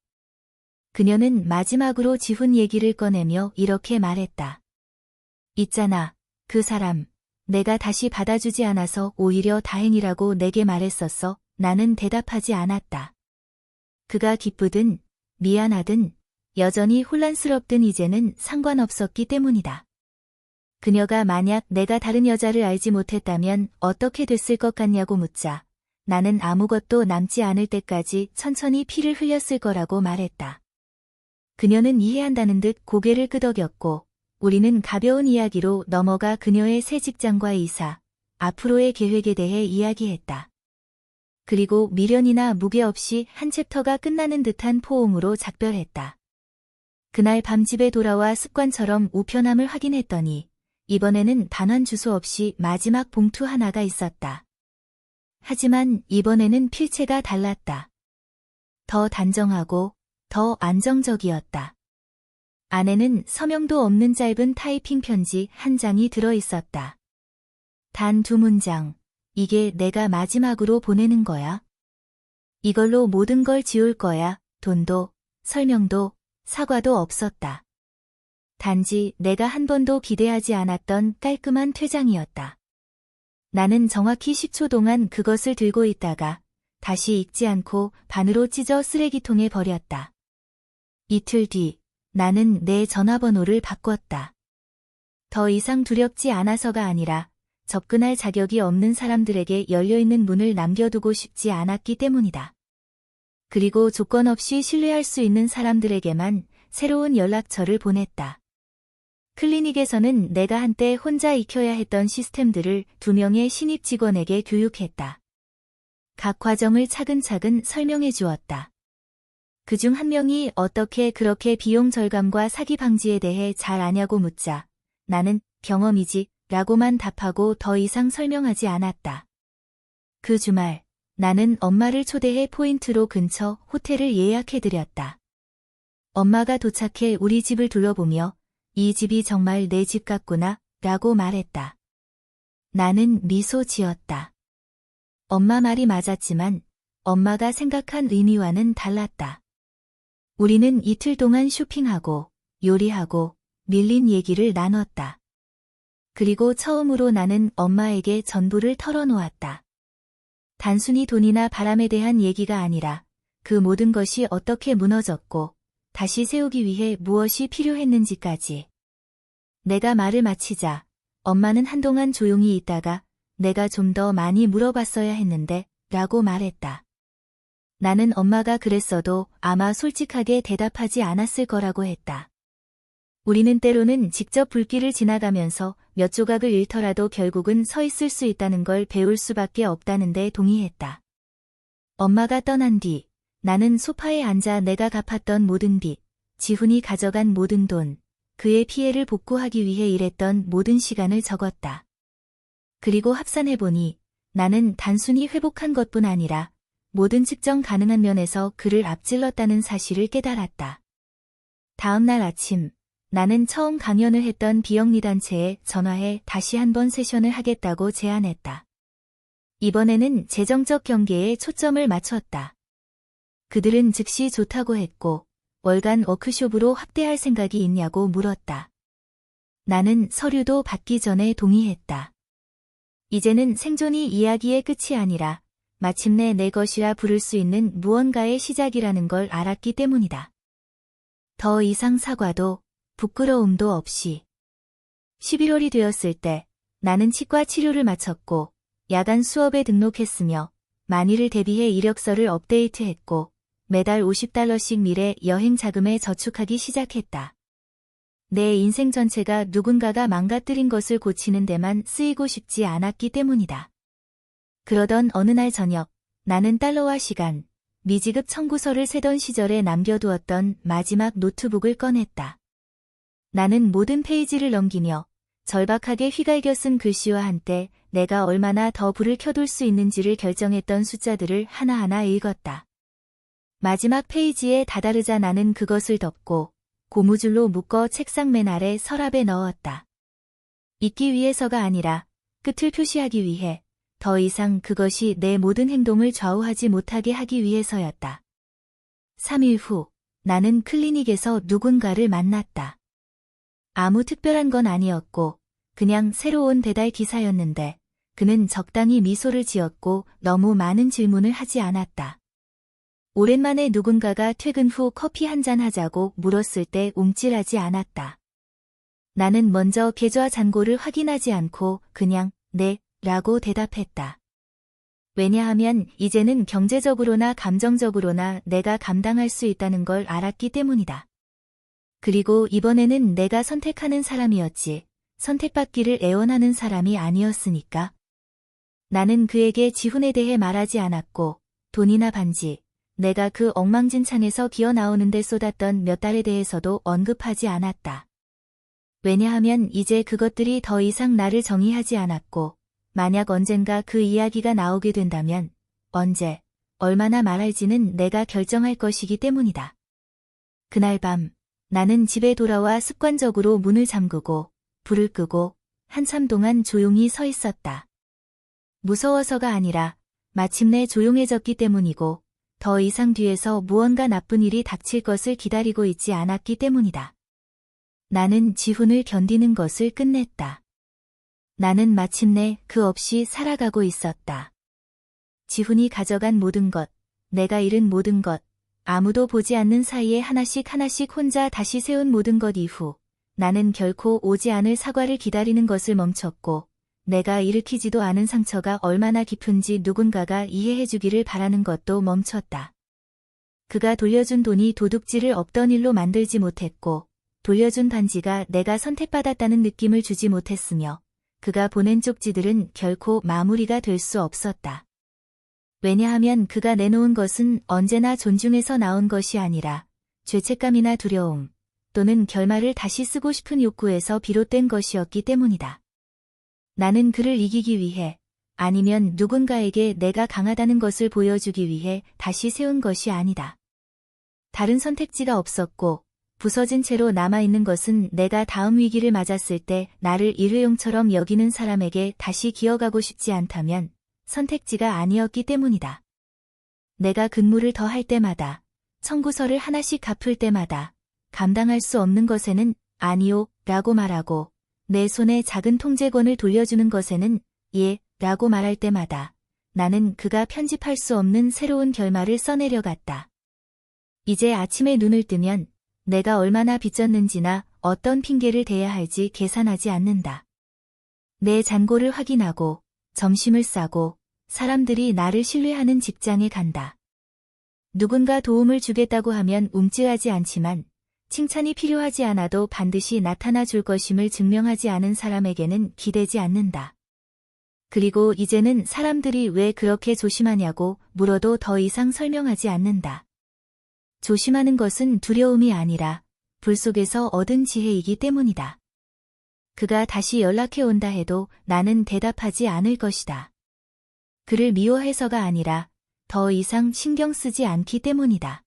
그녀는 마지막으로 지훈 얘기를 꺼내며 이렇게 말했다. 있잖아, 그 사람, 내가 다시 받아주지 않아서 오히려 다행이라고 내게 말했었어. 나는 대답하지 않았다. 그가 기쁘든 미안하든 여전히 혼란스럽든 이제는 상관없었기 때문이다. 그녀가 만약 내가 다른 여자를 알지 못했다면 어떻게 됐을 것 같냐고 묻자 나는 아무것도 남지 않을 때까지 천천히 피를 흘렸을 거라고 말했다. 그녀는 이해한다는 듯 고개를 끄덕였고 우리는 가벼운 이야기로 넘어가 그녀의 새 직장과 이사, 앞으로의 계획에 대해 이야기했다. 그리고 미련이나 무게 없이 한 챕터가 끝나는 듯한 포옹으로 작별했다. 그날 밤 집에 돌아와 습관처럼 우편함을 확인했더니 이번에는 단원 주소 없이 마지막 봉투 하나가 있었다. 하지만 이번에는 필체가 달랐다. 더 단정하고 더 안정적이었다. 안에는 서명도 없는 짧은 타이핑 편지 한 장이 들어있었다. 단 2문장. 이게 내가 마지막으로 보내는 거야. 이걸로 모든 걸 지울 거야. 돈도, 설명도, 사과도 없었다. 단지 내가 한 번도 기대하지 않았던 깔끔한 퇴장이었다. 나는 정확히 10초 동안 그것을 들고 있다가 다시 읽지 않고 반으로 찢어 쓰레기통에 버렸다. 이틀 뒤 나는 내 전화번호를 바꿨다. 더 이상 두렵지 않아서가 아니라 접근할 자격이 없는 사람들에게 열려있는 문을 남겨두고 싶지 않았기 때문이다. 그리고 조건 없이 신뢰할 수 있는 사람들에게만 새로운 연락처를 보냈다. 클리닉에서는 내가 한때 혼자 익혀야 했던 시스템들을 2명의 신입 직원에게 교육했다. 각 과정을 차근차근 설명해 주었다. 그중 한 명이 어떻게 그렇게 비용 절감과 사기 방지에 대해 잘 아냐고 묻자 나는 경험이지 라고만 답하고 더 이상 설명하지 않았다. 그 주말 나는 엄마를 초대해 포인트로 근처 호텔을 예약해드렸다. 엄마가 도착해 우리 집을 둘러보며 이 집이 정말 내 집 같구나 라고 말했다. 나는 미소 지었다. 엄마 말이 맞았지만 엄마가 생각한 의미와는 달랐다. 우리는 이틀 동안 쇼핑하고 요리하고 밀린 얘기를 나눴다. 그리고 처음으로 나는 엄마에게 전부를 털어놓았다. 단순히 돈이나 바람에 대한 얘기가 아니라 그 모든 것이 어떻게 무너졌고 다시 세우기 위해 무엇이 필요했는지까지. 내가 말을 마치자 엄마는 한동안 조용히 있다가 내가 좀 더 많이 물어봤어야 했는데 라고 말했다. 나는 엄마가 그랬어도 아마 솔직하게 대답하지 않았을 거라고 했다. 우리는 때로는 직접 불길을 지나가면서 몇 조각을 잃더라도 결국은 서 있을 수 있다는 걸 배울 수밖에 없다는 데 동의했다. 엄마가 떠난 뒤 나는 소파에 앉아 내가 갚았던 모든 빚, 지훈이 가져간 모든 돈, 그의 피해를 복구하기 위해 일했던 모든 시간을 적었다. 그리고 합산해보니 나는 단순히 회복한 것뿐 아니라 모든 측정 가능한 면에서 그를 앞질렀다는 사실을 깨달았다. 다음 날 아침, 나는 처음 강연을 했던 비영리 단체에 전화해 다시 한번 세션을 하겠다고 제안했다. 이번에는 재정적 경계에 초점을 맞췄다. 그들은 즉시 좋다고 했고 월간 워크숍으로 확대할 생각이 있냐고 물었다. 나는 서류도 받기 전에 동의했다. 이제는 생존이 이야기의 끝이 아니라 마침내 내 것이라 부를 수 있는 무언가의 시작이라는 걸 알았기 때문이다. 더 이상 사과도 부끄러움도 없이. 11월이 되었을 때 나는 치과 치료를 마쳤고 야간 수업에 등록했으며 만일을 대비해 이력서를 업데이트했고 매달 $50씩 미래 여행 자금에 저축하기 시작했다. 내 인생 전체가 누군가가 망가뜨린 것을 고치는 데만 쓰이고 싶지 않았기 때문이다. 그러던 어느 날 저녁 나는 달러와 시간, 미지급 청구서를 세던 시절에 남겨두었던 마지막 노트북을 꺼냈다. 나는 모든 페이지를 넘기며 절박하게 휘갈겨 쓴 글씨와 한때 내가 얼마나 더 불을 켜둘 수 있는지를 결정했던 숫자들을 하나하나 읽었다. 마지막 페이지에 다다르자 나는 그것을 덮고 고무줄로 묶어 책상 맨 아래 서랍에 넣었다. 잊기 위해서가 아니라 끝을 표시하기 위해 더 이상 그것이 내 모든 행동을 좌우하지 못하게 하기 위해서였다. 3일 후 나는 클리닉에서 누군가를 만났다. 아무 특별한 건 아니었고 그냥 새로운 배달 기사였는데 그는 적당히 미소를 지었고 너무 많은 질문을 하지 않았다. 오랜만에 누군가가 퇴근 후 커피 한잔 하자고 물었을 때 움찔하지 않았다. 나는 먼저 계좌 잔고를 확인하지 않고 그냥 네 라고 대답했다. 왜냐하면 이제는 경제적으로나 감정적으로나 내가 감당할 수 있다는 걸 알았기 때문이다. 그리고 이번에는 내가 선택하는 사람이었지 선택받기를 애원하는 사람이 아니었으니까. 나는 그에게 지훈에 대해 말하지 않았고 돈이나 반지, 내가 그 엉망진창에서 기어 나오는데 쏟았던 몇 달에 대해서도 언급하지 않았다. 왜냐하면 이제 그것들이 더 이상 나를 정의하지 않았고 만약 언젠가 그 이야기가 나오게 된다면 언제, 얼마나 말할지는 내가 결정할 것이기 때문이다. 그날 밤 나는 집에 돌아와 습관적으로 문을 잠그고 불을 끄고 한참 동안 조용히 서 있었다. 무서워서가 아니라 마침내 조용해졌기 때문이고 더 이상 뒤에서 무언가 나쁜 일이 닥칠 것을 기다리고 있지 않았기 때문이다. 나는 지훈을 견디는 것을 끝냈다. 나는 마침내 그 없이 살아가고 있었다. 지훈이 가져간 모든 것, 내가 잃은 모든 것, 아무도 보지 않는 사이에 하나씩 하나씩 혼자 다시 세운 모든 것 이후 나는 결코 오지 않을 사과를 기다리는 것을 멈췄고 내가 일으키지도 않은 상처가 얼마나 깊은지 누군가가 이해해주기를 바라는 것도 멈췄다. 그가 돌려준 돈이 도둑질을 없던 일로 만들지 못했고 돌려준 반지가 내가 선택받았다는 느낌을 주지 못했으며 그가 보낸 쪽지들은 결코 마무리가 될 수 없었다. 왜냐하면 그가 내놓은 것은 언제나 존중에서 나온 것이 아니라 죄책감이나 두려움 또는 결말을 다시 쓰고 싶은 욕구에서 비롯된 것이었기 때문이다. 나는 그를 이기기 위해 아니면 누군가에게 내가 강하다는 것을 보여주기 위해 다시 세운 것이 아니다. 다른 선택지가 없었고 부서진 채로 남아있는 것은 내가 다음 위기를 맞았을 때 나를 일회용처럼 여기는 사람에게 다시 기어가고 싶지 않다면 선택지가 아니었기 때문이다. 내가 근무를 더 할 때마다, 청구서를 하나씩 갚을 때마다 감당할 수 없는 것에는 아니요 라고 말하고 내 손에 작은 통제권을 돌려주는 것에는 예 라고 말할 때마다 나는 그가 편집할 수 없는 새로운 결말을 써내려갔다. 이제 아침에 눈을 뜨면 내가 얼마나 빚졌는지나 어떤 핑계를 대야 할지 계산하지 않는다. 내 잔고를 확인하고 점심을 싸고 사람들이 나를 신뢰하는 직장에 간다. 누군가 도움을 주겠다고 하면 움찔하지 않지만 칭찬이 필요하지 않아도 반드시 나타나 줄 것임을 증명하지 않은 사람에게는 기대지 않는다. 그리고 이제는 사람들이 왜 그렇게 조심하냐고 물어도 더 이상 설명하지 않는다. 조심하는 것은 두려움이 아니라 불 속에서 얻은 지혜이기 때문이다. 그가 다시 연락해 온다 해도 나는 대답하지 않을 것이다. 그를 미워해서가 아니라 더 이상 신경 쓰지 않기 때문이다.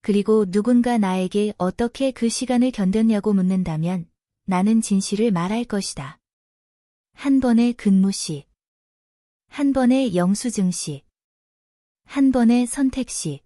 그리고 누군가 나에게 어떻게 그 시간을 견뎠냐고 묻는다면 나는 진실을 말할 것이다. 한 번의 근무시, 한 번의 영수증시, 한 번의 선택시,